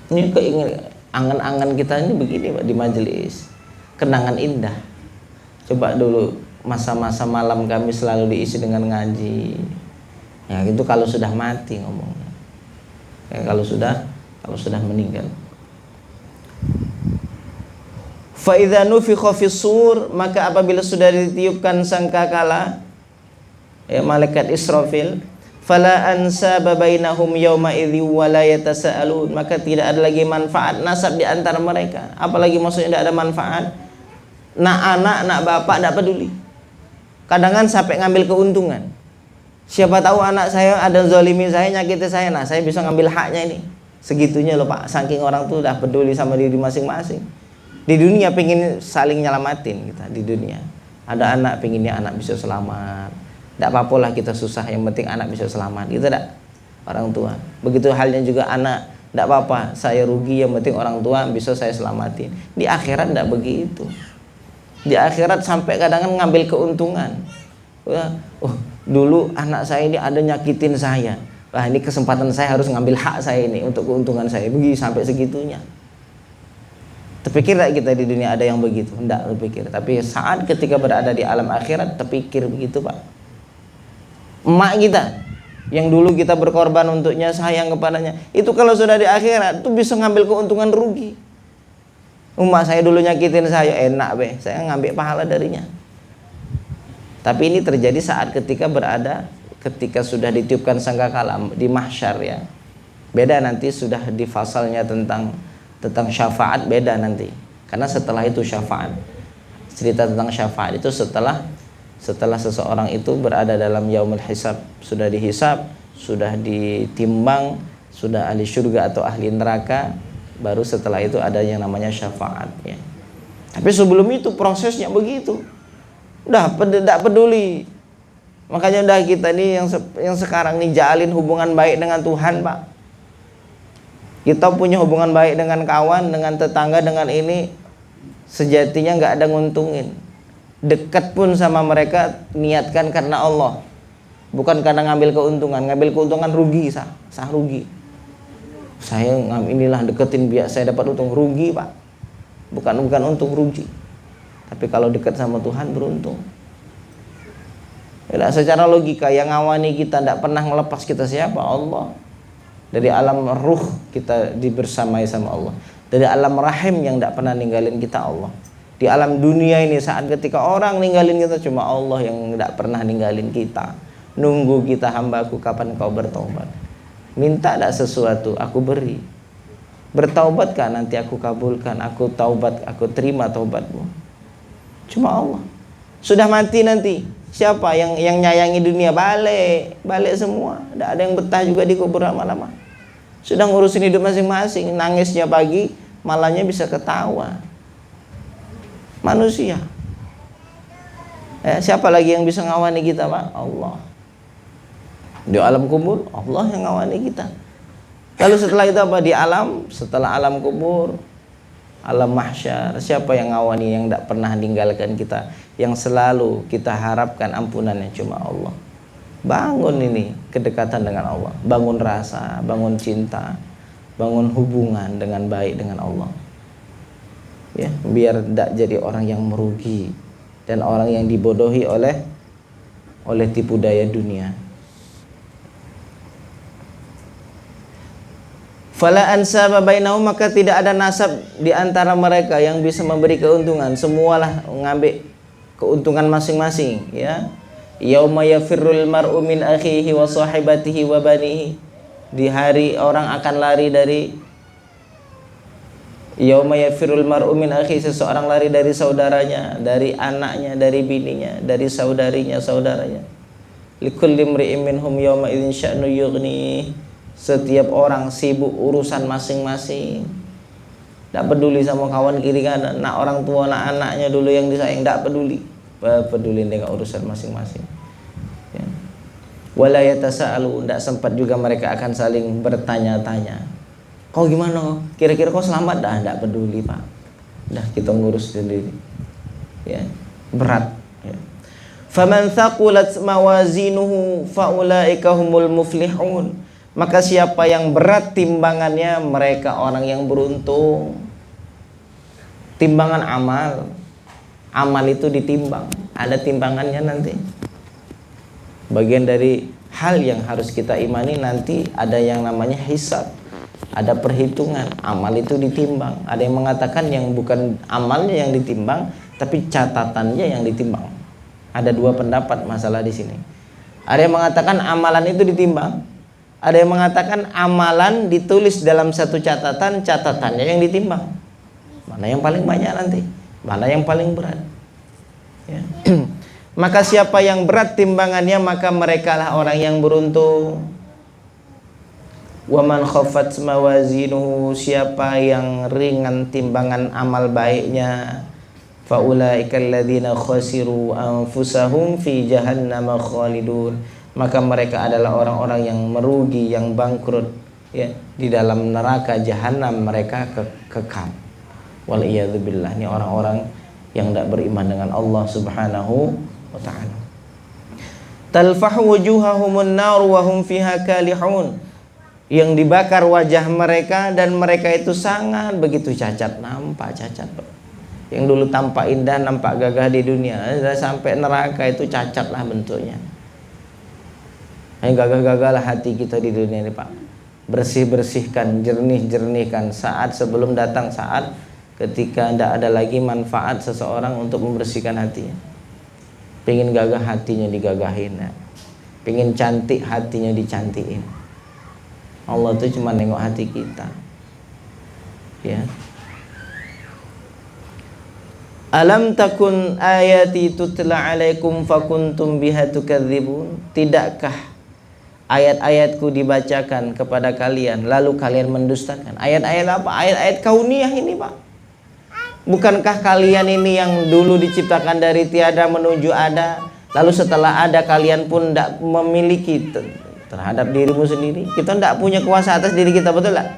Ini keinginan, angan-angan kita ini begini, Pak, di majelis. Kenangan indah. Coba dulu masa-masa malam kami selalu diisi dengan ngaji. Ya itu kalau sudah mati ngomongnya. Ya, kalau sudah meninggal. Fa idza nufikha fis-sur, maka apabila sudah ditiupkan sangkakala, ya, malaikat Israfil, fala ansaba bainahum yauma idzi wa la yatasaalun, maka tidak ada lagi manfaat nasab di antara mereka. Apalagi maksudnya tidak ada manfaat. Nak anak, nak bapak tidak peduli. Kadang-kadang sampai ngambil keuntungan. Siapa tahu anak saya ada zalimi saya, nyakiti saya, nah saya bisa ngambil haknya ini. Segitunya loh, Pak. Saking orang tuh udah peduli sama diri masing-masing. Di dunia pengen saling nyelamatin kita di dunia. Ada anak pengennya anak bisa selamat. Tidak apa-apa lah kita susah, yang penting anak bisa selamat. Gitu tak? Orang tua. Begitu halnya juga anak. Tidak apa-apa, saya rugi, yang penting orang tua bisa saya selamatin. Di akhirat tidak begitu. Di akhirat sampai kadang-kadang ngambil keuntungan. Dulu anak saya ini ada nyakitin saya. Wah, ini kesempatan saya harus ngambil hak saya ini untuk keuntungan saya. Begini sampai segitunya. Terpikir tak kita di dunia ada yang begitu? Tidak terpikir. Tapi saat ketika berada di alam akhirat, terpikir begitu, Pak. Emak kita yang dulu kita berkorban untuknya, sayang kepadanya, itu kalau sudah di akhirat itu bisa ngambil keuntungan rugi. Emak saya dulu nyakitin saya, enak be, saya ngambil pahala darinya. Tapi ini terjadi saat ketika sudah ditiupkan sangkakala di mahsyar, ya. Beda nanti sudah di fasalnya tentang syafaat, beda nanti. Karena setelah itu syafaat. Cerita tentang syafaat itu setelah seseorang itu berada dalam yaumul hisab, sudah dihisab, sudah ditimbang, sudah ahli surga atau ahli neraka, baru setelah itu ada yang namanya syafaat, ya. Tapi sebelum itu prosesnya begitu, udah tidak peduli. Makanya udah kita nih yang sekarang nih jalin hubungan baik dengan Tuhan, Pak. Kita punya hubungan baik dengan kawan, dengan tetangga, dengan ini, sejatinya nggak ada nguntungin. Dekat pun sama mereka niatkan karena Allah, bukan karena ngambil keuntungan rugi, sah rugi. Saya inilah deketin biar saya dapat untung, rugi, Pak. Bukan untung, rugi. Tapi kalau dekat sama Tuhan beruntung. Ya, secara logika yang ngawani kita tidak pernah melepas kita siapa? Allah. Dari alam ruh kita dibersamai sama Allah. Dari alam rahim yang tidak pernah ninggalin kita Allah. Di alam dunia ini saat ketika orang ninggalin kita cuma Allah yang tidak pernah ninggalin kita. Nunggu kita, hambaku kapan kau bertobat. Minta tidak sesuatu aku beri. Bertaubatkah nanti aku kabulkan. Aku taubat, aku terima taubatmu. Cuma Allah. Sudah mati nanti siapa yang nyayangi dunia? Balik semua. Tidak ada yang betah juga di kubur lama-lama. Sudah ngurusin hidup masing-masing. Nangisnya pagi, malahnya bisa ketawa. Manusia. Siapa lagi yang bisa ngawani kita, Pak? Allah. Di alam kubur, Allah yang ngawani kita. Lalu setelah itu apa? Di alam, setelah alam kubur, alam mahsyar, siapa yang ngawani, yang tidak pernah meninggalkan kita, yang selalu kita harapkan ampunannya cuma Allah. Bangun ini kedekatan dengan Allah, bangun rasa, bangun cinta, bangun hubungan dengan baik dengan Allah. Ya, biar tidak jadi orang yang merugi dan orang yang dibodohi oleh tipu daya dunia. Fala ansaba bainahum, maka tidak ada nasab di antara mereka yang bisa memberi keuntungan. Semualah mengambil keuntungan masing-masing, ya. Yauma yafirrul mar'u min akhihi wa sahibatihi wa banihi. Di hari orang akan lari dari yauma yafirrul mar'u min akhihi, seseorang lari dari saudaranya, dari anaknya, dari bininya, dari saudarinya, saudaranya. Likulli imri'in minhum yauma idzin sya'nu yughni. Setiap orang sibuk urusan masing-masing. Tidak peduli sama kawan kiri kanan, nak orang tua, nak anaknya dulu yang disayang, tidak peduli. Peduli dengan urusan masing-masing. Ya. Wala yatasa'alu, tidak sempat juga mereka akan saling bertanya-tanya. Kau gimana? Kira-kira kau selamat? Dah, tidak peduli, Pak. Dah, kita ngurus sendiri. Ya, berat. Ya. Faman thaqulat mawazinuhu faulaika humul muflihun. Maka siapa yang berat timbangannya, mereka orang yang beruntung. Timbangan amal. Amal itu ditimbang. Ada timbangannya nanti. Bagian dari hal yang harus kita imani nanti ada yang namanya hisab. Ada perhitungan. Amal itu ditimbang. Ada yang mengatakan yang bukan amalnya yang ditimbang, tapi catatannya yang ditimbang. Ada dua pendapat masalah di sini. Ada yang mengatakan amalan itu ditimbang. Ada yang mengatakan amalan ditulis dalam satu catatan, catatannya yang ditimbang. Mana yang paling banyak nanti? Mana yang paling berat? Ya. Maka siapa yang berat timbangannya, maka merekalah orang yang beruntung. Wa man khaffat mawazinuhu, siapa yang ringan timbangan amal baiknya, fa ulaikal ladzina khasiru anfusahum fi jahannam khalidun. Maka mereka adalah orang-orang yang merugi, yang bangkrut, ya, di dalam neraka jahanam mereka kekal. Wal iyadzubillah. Ini orang-orang yang tidak beriman dengan Allah Subhanahu wa ta'ala. Talfahu wujuhahumun nar wa hum fiha kalihun. Yang dibakar wajah mereka dan mereka itu sangat begitu cacat, nampak cacat. Yang dulu tampak indah, nampak gagah di dunia, sampai neraka itu cacatlah bentuknya. Gagah-gagahlah hati kita di dunia ini, Pak. Bersih-bersihkan, jernih-jernihkan saat sebelum datang saat ketika tidak ada lagi manfaat seseorang untuk membersihkan hatinya. Pengen gagah hatinya digagahin, ya. Pengen cantik hatinya dicantikin. Allah itu cuma nengok hati kita, ya. Alam takun ayati tutla alaikum fakuntum biha tukadzibun. Tidakkah ayat-ayatku dibacakan kepada kalian lalu kalian mendustakan? Ayat-ayat apa? Ayat-ayat kauniyah ini, Pak. Bukankah kalian ini yang dulu diciptakan dari tiada menuju ada, lalu setelah ada kalian pun tidak memiliki terhadap dirimu sendiri? Kita tidak punya kuasa atas diri kita, betul tak?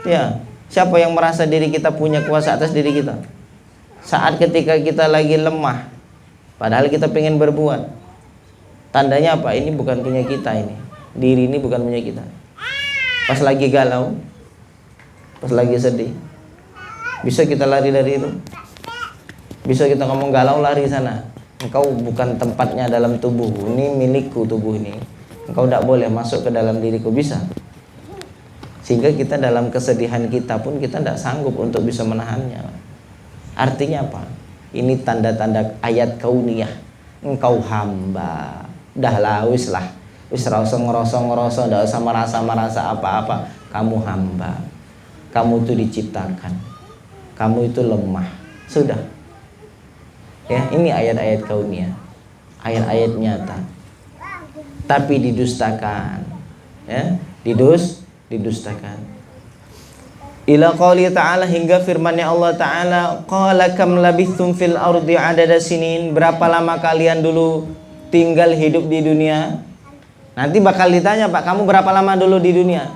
Ya, siapa yang merasa diri kita punya kuasa atas diri kita? Saat ketika kita lagi lemah, padahal kita pengen berbuat. Tandanya apa? Ini bukan punya kita ini. Diri ini bukan punya kita. Pas lagi galau, pas lagi sedih, bisa kita lari dari itu? Bisa kita ngomong galau, lari sana. Engkau bukan tempatnya dalam tubuh, ini milikku tubuh ini. Engkau tidak boleh masuk ke dalam diriku, bisa. Sehingga kita dalam kesedihan kita pun kita tidak sanggup untuk bisa menahannya. Artinya apa? Ini tanda-tanda ayat kauniyah. Engkau hamba. Dah wis lah. Wis rasa ngerasa, tidak usah merasa apa-apa. Kamu hamba. Kamu itu diciptakan. Kamu itu lemah. Sudah. Ya, ini ayat-ayat kauniyah. Ayat-ayat nyata. Tapi didustakan. Ya, didustakan. Ila qouli ta'ala, hingga firman-Nya Allah Ta'ala, qala kam labithum fil ardi adada sinin, berapa lama kalian dulu tinggal hidup di dunia? Nanti bakal ditanya, Pak, kamu berapa lama dulu di dunia?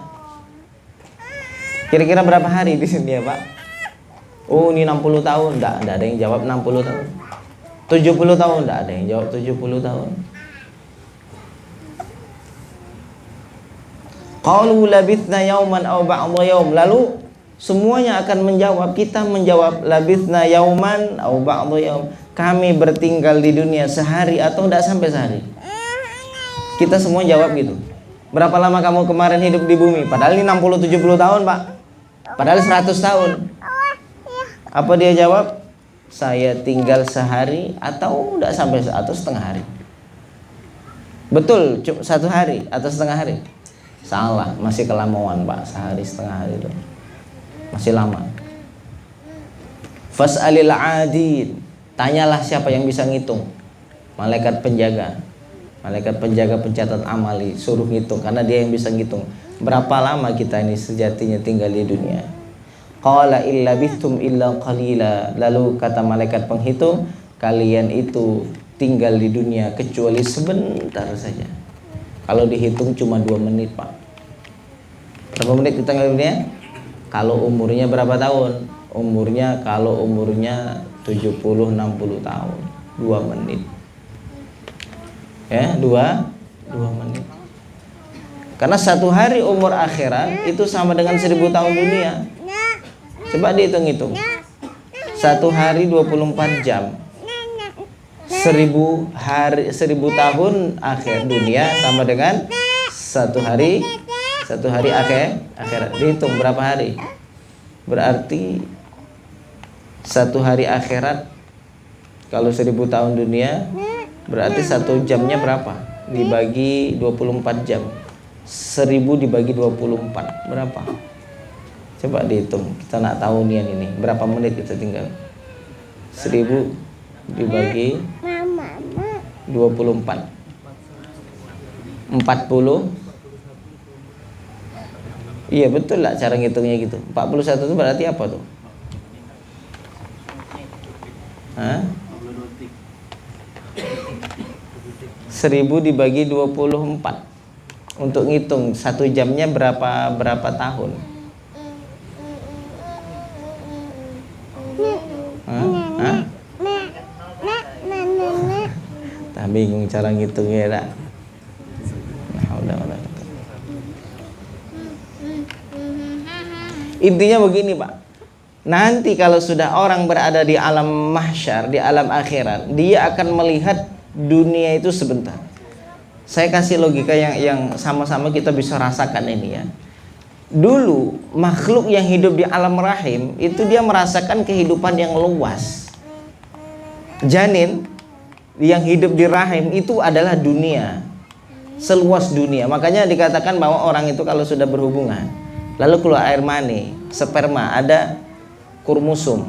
Kira-kira berapa hari di dunia, Pak? Oh, ini 60 tahun. Enggak ada yang jawab 60 tahun. 70 tahun, enggak ada yang jawab 70 tahun. Qalu labithna yauman aw ba'dha yaum. Lalu semuanya akan menjawab, kita menjawab labithna yauman aw ba'dha yaum. Kami bertinggal di dunia sehari atau tidak sampai sehari. Kita semua jawab gitu. Berapa lama kamu kemarin hidup di bumi? Padahal ini 60-70 tahun, Pak. Padahal 100 tahun. Apa dia jawab? Saya tinggal sehari atau tidak sampai, atau setengah hari. Betul, 1 hari atau setengah hari? Salah, masih kelamaan, Pak. Sehari setengah hari itu masih lama. Fas'alil adid, tanyalah siapa yang bisa ngitung. Malaikat penjaga pencatat amali, suruh ngitung, karena dia yang bisa ngitung berapa lama kita ini sejatinya tinggal di dunia. Qala illa bithum illa qalila. Lalu kata malaikat penghitung, kalian itu tinggal di dunia kecuali sebentar saja. Kalau dihitung cuma 2 menit, Pak. Berapa menit kita tinggal di dunia? Kalau umurnya berapa tahun? Kalau umurnya 70-60 tahun, 2 menit. Ya, 2 menit. Karena 1 hari umur akhirat itu sama dengan 1000 tahun dunia. Coba dihitung-hitung. 1 hari 24 jam. 1000 tahun akhir dunia sama dengan 1 hari akhirat. Dihitung berapa hari? Berarti 1 hari akhirat kalau 1000 tahun dunia berarti 1 jamnya berapa? Dibagi 24 jam. 1000 dibagi 24 berapa? Coba dihitung. Kita nak tahu nih ini berapa menit kita tinggal. 1000 dibagi 24 40. Iya betul lah cara ngitungnya gitu. 41 itu berarti apa tuh? Hah? 1000 dibagi 24 untuk ngitung 1 jamnya berapa tahun? Hah? Tak bingung cara ngitungnya dah. Intinya begini, Pak. Nanti kalau sudah orang berada di alam mahsyar, di alam akhirat, dia akan melihat dunia itu sebentar. Saya kasih logika yang sama-sama kita bisa rasakan ini ya. Dulu makhluk yang hidup di alam rahim itu dia merasakan kehidupan yang luas. Janin yang hidup di rahim itu adalah dunia, seluas dunia. Makanya dikatakan bahwa orang itu kalau sudah berhubungan lalu keluar air mani, sperma, ada kromosum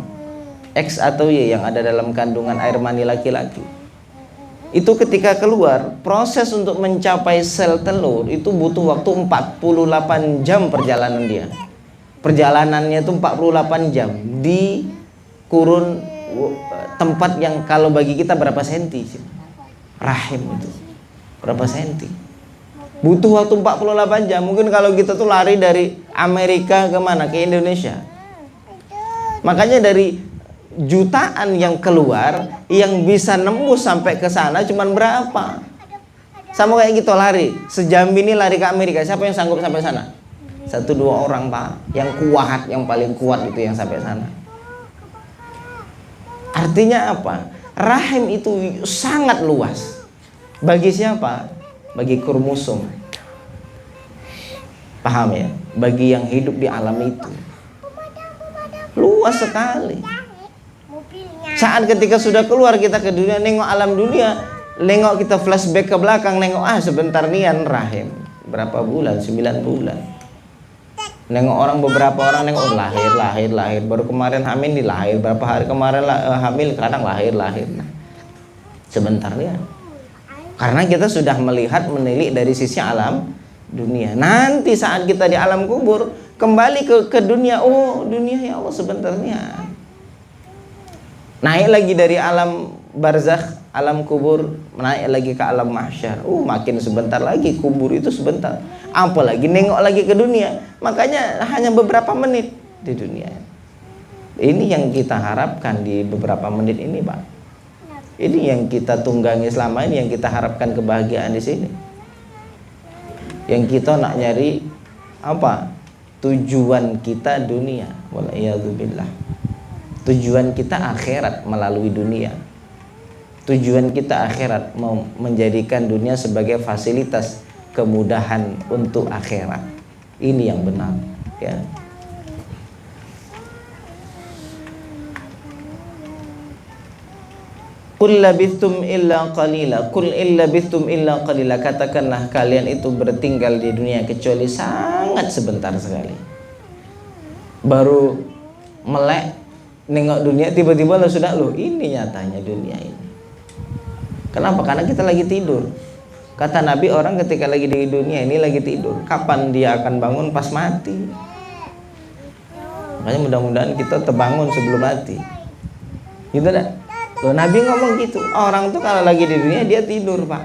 X atau Y yang ada dalam kandungan air mani laki-laki. Itu ketika keluar, proses untuk mencapai sel telur itu butuh waktu 48 jam perjalanan dia. Perjalanannya itu 48 jam di kurun tempat yang kalau bagi kita berapa senti sih? Rahim itu berapa senti? Butuh waktu 48 jam. Mungkin kalau kita tuh lari dari Amerika ke mana? Ke Indonesia. Makanya dari jutaan yang keluar, yang bisa nembus sampai ke sana cuman berapa? Sama kayak gitu lari. Sejam ini lari ke Amerika, siapa yang sanggup sampai sana? 1-2 orang, Pak. Yang kuat, yang paling kuat itu yang sampai sana. Artinya apa? Rahim itu sangat luas. Bagi siapa? Bagi kromosom. Paham ya? Bagi yang hidup di alam itu. Luas sekali. Saat ketika sudah keluar kita ke dunia, nengok alam dunia, nengok kita flashback ke belakang, nengok sebentar nian rahim. Berapa bulan? 9 bulan. Nengok orang, beberapa orang nengok lahir. Baru kemarin hamil lahir. Berapa hari kemarin hamil, kadang lahir. Sebentar nian. Karena kita sudah melihat, menilik dari sisi alam dunia. Nanti saat kita di alam kubur, kembali ke dunia. Oh dunia ya Allah sebentar nian. Naik lagi dari alam barzakh, alam kubur, naik lagi ke alam mahsyar. Makin sebentar lagi, kubur itu sebentar. Apalagi nengok lagi ke dunia. Makanya hanya beberapa menit di dunia. Ini yang kita harapkan di beberapa menit ini, Pak. Ini yang kita tunggangi selama ini, yang kita harapkan kebahagiaan di sini. Yang kita nak nyari apa? Tujuan kita dunia. Wal'iyadzubillah. Tujuan kita akhirat melalui dunia. Tujuan kita akhirat menjadikan dunia sebagai fasilitas kemudahan untuk akhirat. Ini yang benar, ya. Qul labithum illa qalila. Qul illa bithum illa qalila. Katakanlah kalian itu bertinggal di dunia kecuali sangat sebentar sekali. Baru melek nengok dunia, tiba-tiba sudah ini nyatanya dunia ini. Kenapa? Karena kita lagi tidur. Kata Nabi, orang ketika lagi di dunia ini lagi tidur. Kapan dia akan bangun? Pas mati. Makanya mudah-mudahan kita terbangun sebelum mati. Gitu dah. Nabi ngomong gitu. Orang tuh kalau lagi di dunia dia tidur, Pak.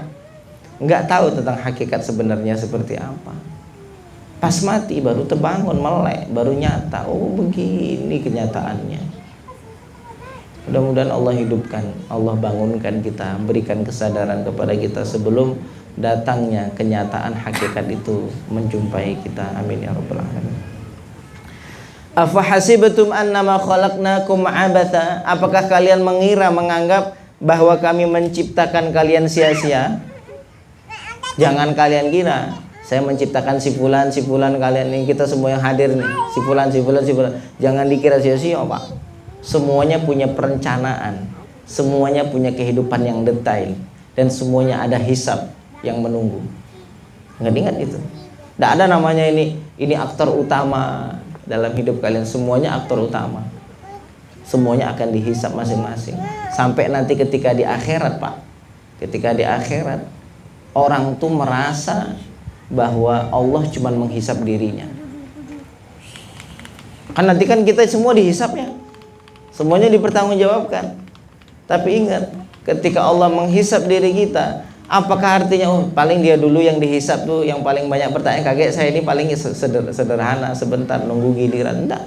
Nggak tahu tentang hakikat sebenarnya seperti apa. Pas mati baru terbangun, melek, baru nyata. Oh begini kenyataannya. Mudah-mudahan Allah hidupkan, Allah bangunkan kita, berikan kesadaran kepada kita sebelum datangnya kenyataan hakikat itu menjumpai kita. Amin ya rabbal alamin. Afa hasibatum annama khalaqnakum abatha? Apakah kalian menganggap bahwa kami menciptakan kalian sia-sia? Jangan kalian kira saya menciptakan si fulan kalian ini, kita semua yang hadir nih, si fulan. Jangan dikira sia-sia, Pak. Semuanya punya perencanaan, semuanya punya kehidupan yang detail, dan semuanya ada hisab yang menunggu. Ingat itu. Tidak ada namanya ini aktor utama dalam hidup kalian. Semuanya aktor utama. Semuanya akan dihisab masing-masing. Sampai nanti ketika di akhirat, Pak. Ketika di akhirat, orang tuh merasa bahwa Allah cuma menghisab dirinya. Kan nanti kan kita semua dihisab ya. Semuanya dipertanggungjawabkan. Tapi ingat, ketika Allah menghisab diri kita, apakah artinya paling dia dulu yang dihisab tuh yang paling banyak pertanyaan, kaget saya ini paling sederhana, sebentar nunggu giliran? Enggak.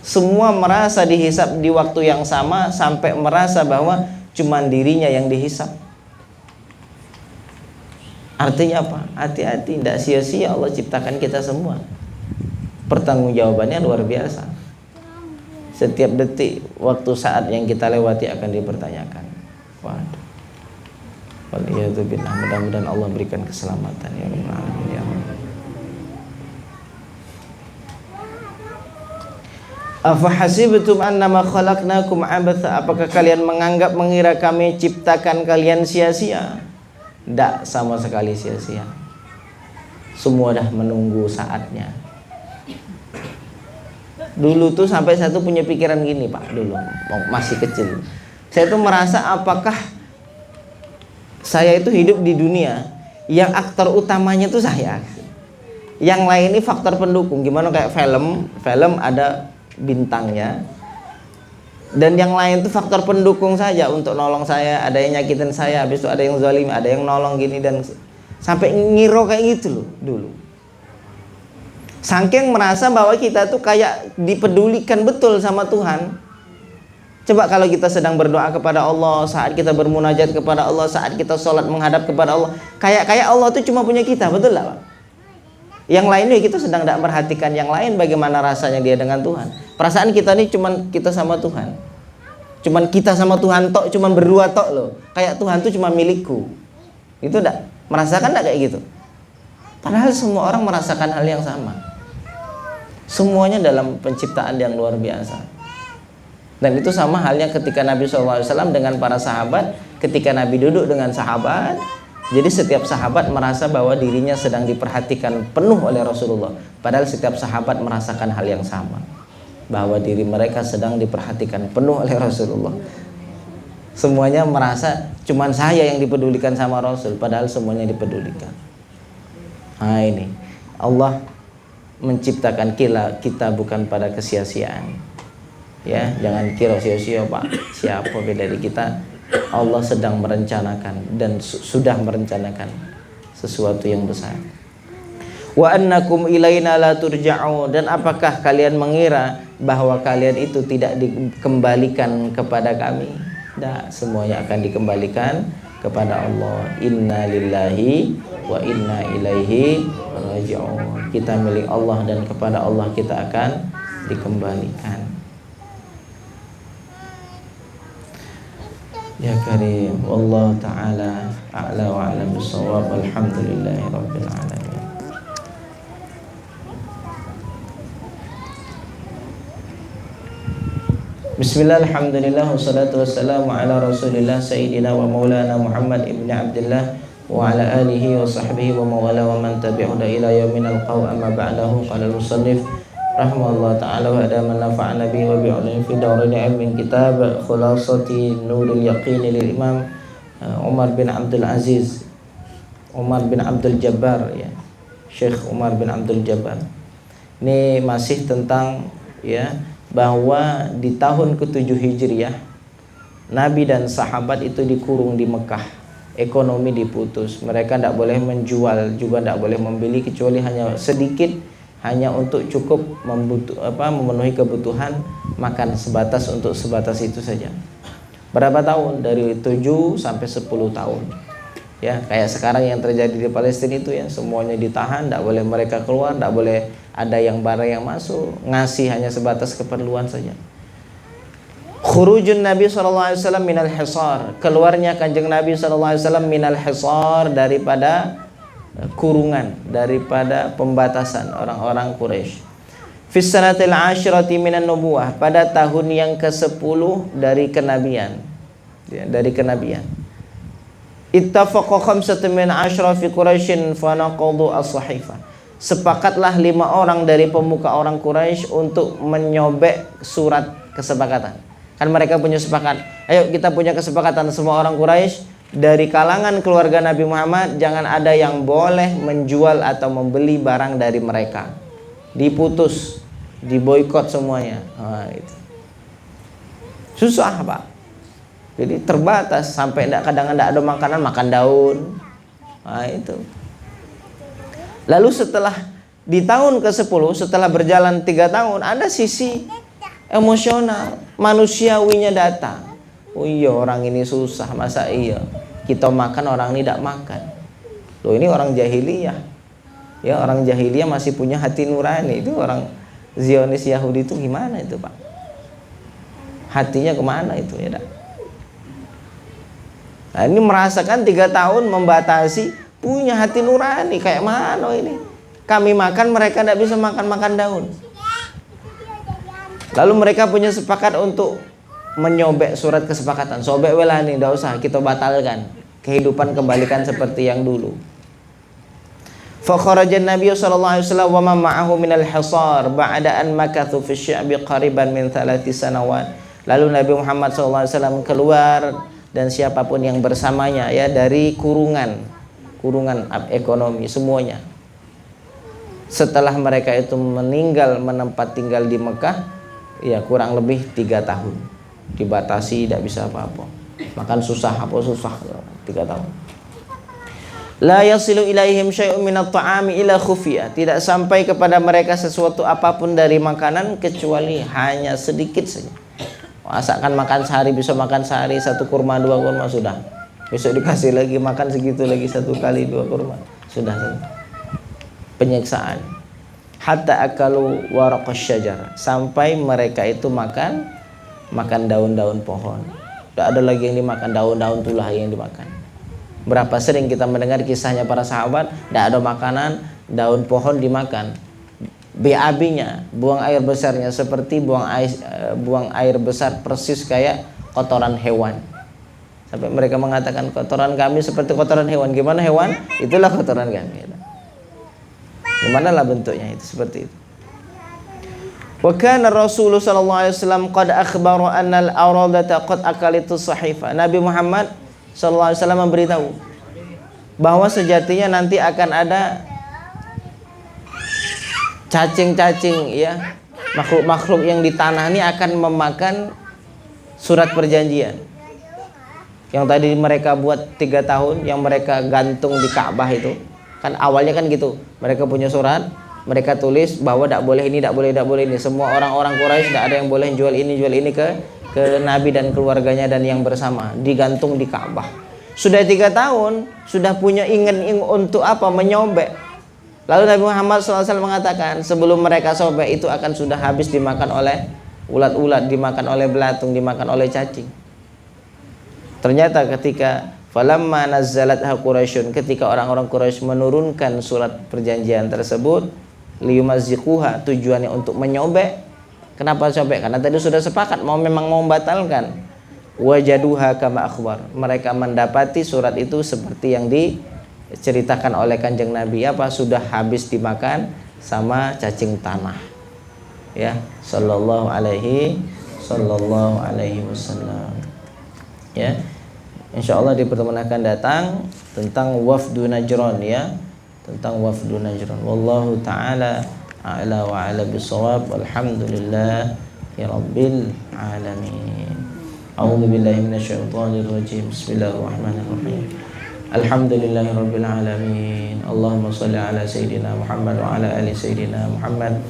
Semua merasa dihisab di waktu yang sama, sampai merasa bahwa cuman dirinya yang dihisab. Artinya apa? Hati-hati, tidak sia-sia Allah ciptakan kita semua. Pertanggungjawabannya luar biasa. Setiap detik, waktu, saat yang kita lewati akan dipertanyakan. Waduh. Waliyadzubillah. Mudah-mudahan Allah berikan keselamatan ya rabbal alamin ya Allah. Afa hasibtum annama khalaqnakum abatha? Apakah kalian mengira kami ciptakan kalian sia-sia? Tidak sama sekali sia-sia. Semua dah menunggu saatnya. Dulu tuh sampai saya tuh punya pikiran gini, Pak, dulu masih kecil. Saya tuh merasa apakah saya itu hidup di dunia yang aktor utamanya tuh saya. Yang lain ini faktor pendukung. Gimana kayak film ada bintangnya. Dan yang lain tuh faktor pendukung saja untuk nolong saya. Ada yang nyakitin saya, habis itu ada yang zalim, ada yang nolong gini, dan sampai ngiro kayak gitu loh dulu. Saking merasa bahwa kita tuh kayak dipedulikan betul sama Tuhan. Coba kalau kita sedang berdoa kepada Allah, saat kita bermunajat kepada Allah, saat kita sholat menghadap kepada Allah, kayak Allah tuh cuma punya kita, betul lah Pak? Yang lainnya kita sedang tidak perhatikan yang lain, bagaimana rasanya dia dengan Tuhan. Perasaan kita ini cuma kita sama Tuhan. Cuman kita sama Tuhan tok, cuman berdua tok loh. Kayak Tuhan tuh cuma milikku. Itu enggak? Merasakan enggak kayak gitu? Padahal semua orang merasakan hal yang sama. Semuanya dalam penciptaan yang luar biasa. Dan itu sama halnya ketika Nabi SAW dengan para sahabat. Ketika Nabi duduk dengan sahabat, jadi setiap sahabat merasa bahwa dirinya sedang diperhatikan penuh oleh Rasulullah. Padahal setiap sahabat merasakan hal yang sama, bahwa diri mereka sedang diperhatikan penuh oleh Rasulullah. Semuanya merasa cuman saya yang dipedulikan sama Rasul, padahal semuanya dipedulikan. Nah ini Allah menciptakan kita bukan pada kesia-siaan. Ya, jangan kira sia-sia Pak, siapa beda dari kita. Allah sedang merencanakan dan sudah merencanakan sesuatu yang besar. Wa annakum ilaina la turja'un, dan apakah kalian mengira bahwa kalian itu tidak dikembalikan kepada kami? Tidak, semuanya akan dikembalikan kepada Allah. Inna lillahi wa inna ilaihi raji'un. Kita milik Allah dan kepada Allah kita akan dikembalikan. Ya Karim, wallahu ta'ala a'la wa a'lam bis-shawab. Alhamdulillahi rabbil alamin. Bismillah, alhamdulillah, wassalatu wassalamu ala rasulillah sayyidina wa maulana Muhammad ibn Abdullah wa ala alihi wa sahbihi wa mawala wa man tabi'uda ila yaumin alqaw, amma ba'dahu. Qala al-musannif rahimahullah ta'ala wa adama nafa'ana bihi wa bi'ulim fi dawrin ilmin kitab khulasati nuril yaqin lil imam Umar bin Abdul Aziz, Umar bin Abdul Jabbar, ya, Syekh Umar bin Abdul Jabbar. Ini masih tentang, ya, bahwa di tahun ke-7 Hijriah Nabi dan sahabat itu dikurung di Mekah. Ekonomi diputus, mereka tidak boleh menjual, juga tidak boleh membeli kecuali hanya sedikit, hanya untuk cukup memenuhi kebutuhan makan, sebatas itu saja. Berapa tahun? Dari 7 sampai 10 tahun. Ya, kayak sekarang yang terjadi di Palestina itu, ya, semuanya ditahan, tidak boleh mereka keluar, tidak boleh ada yang barang yang masuk, ngasih hanya sebatas keperluan saja. Khurujun Nabi SAW minal hisar, keluarnya kanjeng Nabi SAW minal hisar, daripada kurungan, daripada pembatasan orang-orang Quraisy. Fis sanatil asyrati minan nubuwah, pada tahun yang ke-10 dari kenabian, ya, dari kenabian. Ittafaqa khamsatu min asyrafi Quraisyin fa naqadu as-sahifah. Sepakatlah 5 orang dari pemuka orang Quraisy untuk menyobek surat kesepakatan. Kan mereka punya sepakat, ayo kita punya kesepakatan semua orang Quraisy, dari kalangan keluarga Nabi Muhammad jangan ada yang boleh menjual atau membeli barang dari mereka. Diputus, diboikot semuanya. Nah, itu susah Pak. Jadi terbatas, sampai kadang tidak ada makanan, makan daun. Nah, itu. Lalu setelah di tahun ke-10, setelah berjalan 3 tahun, ada sisi emosional, manusiawinya datang. Oh iya, orang ini susah, masa iya kita makan, orang ini tidak makan. Loh, ini orang jahiliyah. Ya, orang jahiliyah masih punya hati nurani. Itu orang Zionis Yahudi itu gimana itu Pak? Hatinya kemana itu, ya dak? Nah, ini merasakan 3 tahun membatasi, punya hati nurani. Kayak mana ini? Kami makan, mereka tidak bisa makan daun. Lalu mereka punya sepakat untuk menyobek surat kesepakatan. Sobek welah nih, tidak usah, kita batalkan. Kehidupan kembalikan seperti yang dulu. Fa kharaja Nabi sallallahu alaihi wasallam wa ma ma'ahu min al-hisar ba'da an makathu fi sya'bi qariban min 3 sanawat. Lalu Nabi Muhammad sallallahu alaihi wasallam keluar dan siapapun yang bersamanya, ya, dari kurungan ekonomi semuanya. Setelah mereka itu meninggal menempat tinggal di Mekah, ya, kurang lebih 3 tahun. Dibatasi, tidak bisa apa-apa. Makan susah, 3 tahun. La yasilu ilaihim syai'un minat ta'ami ila khufiyah. Tidak sampai kepada mereka sesuatu apapun dari makanan kecuali hanya sedikit saja. Asalkan makan sehari, bisa makan sehari 1 kurma 2 kurma sudah. Besok dikasih lagi makan segitu lagi 1 kali 2 kurma. Sudah. Penyiksaan. Hatta akalu waraqasy syajar, sampai mereka itu makan makan daun-daun pohon. Tidak ada lagi yang dimakan, daun-daun itulah yang dimakan. Berapa sering kita mendengar kisahnya para sahabat, tidak ada makanan, daun pohon dimakan. BAB-nya, buang air besarnya seperti buang air besar, persis kayak kotoran hewan. Sampai mereka mengatakan kotoran kami seperti kotoran hewan. Gimana hewan? Itulah kotoran kami. Gimana lah bentuknya itu seperti itu. Wa kana Rasulullah sallallahu alaihi wasallam qad akhbara anna al-aradata qad akalitu sahifa. Nabi Muhammad sallallahu alaihi wasallam memberitahu bahwa sejatinya nanti akan ada cacing-cacing ya, makhluk-makhluk yang di tanah ini akan memakan surat perjanjian. Yang tadi mereka buat 3 tahun, yang mereka gantung di Ka'bah itu, kan awalnya kan gitu. Mereka punya surat, mereka tulis bahwa tidak boleh ini, tidak boleh ini. Semua orang-orang Quraisy tidak ada yang boleh jual ini ke Nabi dan keluarganya dan yang bersama, digantung di Ka'bah. Sudah 3 tahun, sudah punya ingin untuk apa? Menyobek. Lalu Nabi Muhammad SAW mengatakan sebelum mereka sobek itu akan sudah habis dimakan oleh ulat-ulat, dimakan oleh belatung, dimakan oleh cacing. Ternyata ketika falamma nazzalat Quraisyun, ketika orang-orang Quraisy menurunkan surat perjanjian tersebut, liyumazziquha, tujuannya untuk menyobek. Kenapa sobek? Karena tadi sudah sepakat memang mau membatalkan. Wajaduha kama akhbar, mereka mendapati surat itu seperti yang diceritakan oleh Kanjeng Nabi, apa sudah habis dimakan sama cacing tanah. Ya, sallallahu alaihi wasallam. Ya, insyaallah di pertemuan akan datang tentang wafdu Najran ya, tentang wafdu Najran. Wallahu taala a'la wa a'la bisawab. Alhamdulillah ya rabbil alamin. A'udzu billahi minasyaitonir rajim. Bismillahirrahmanirrahim. Alhamdulillahi rabbil alamin. Allahumma shalli ala sayidina Muhammad wa ala ali sayidina Muhammad.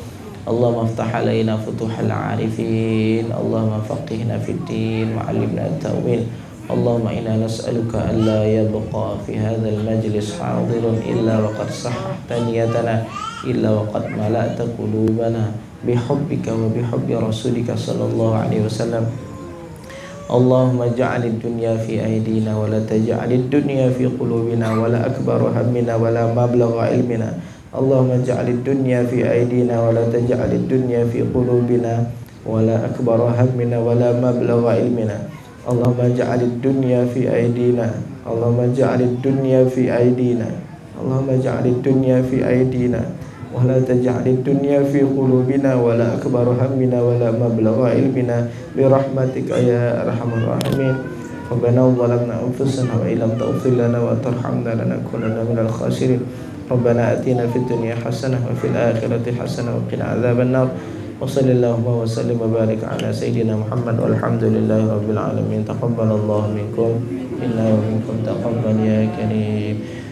Allahumma aftah alaina futuhal arifin. Allahumma faqihna fid din wa 'allimna at-ta'wil. Allahumma inna nas'aluka alla yabqa fi hadzal majlis hadirun illa wa qad sahhahta niyatana illa wa qad mala'ta qulubana bihubbika wa bihubbi rasulika sallallahu alaihi wasallam. Allahumma ja'alid dunya fi aydina wa la taj'alid dunya fi qulubina wa la akbaru hammina wa la mablagha ilmina. Allahumma ja'alid dunya fi aydina wa la taj'alid dunya fi qulubina wa la akbaru hammina wa la mablagha ilmina. Allahumma ja'alid dunya fi aydina. Allahumma ja'alid dunya fi aydina. Allahumma ja'alid dunya fi aydina wa la taj'alid dunya fi qulubina wa la akbaru hammina wa la mablagha ilmina bi rahmatika ya arhamar rahimin. Rabbana zalamna anfusana wa illam taghfir lana wa tarhamna lanakunanna minal khasirin. Rabbana atina fid dunya hasanah wa fil akhirati hasanah wa qina adzabannar. Wa sallallahu wa sallim wa barik ala sayidina Muhammad walhamdulillahi rabbil alamin. Taqabbalallahu minkum inna wa minkum taqabbal ya karim.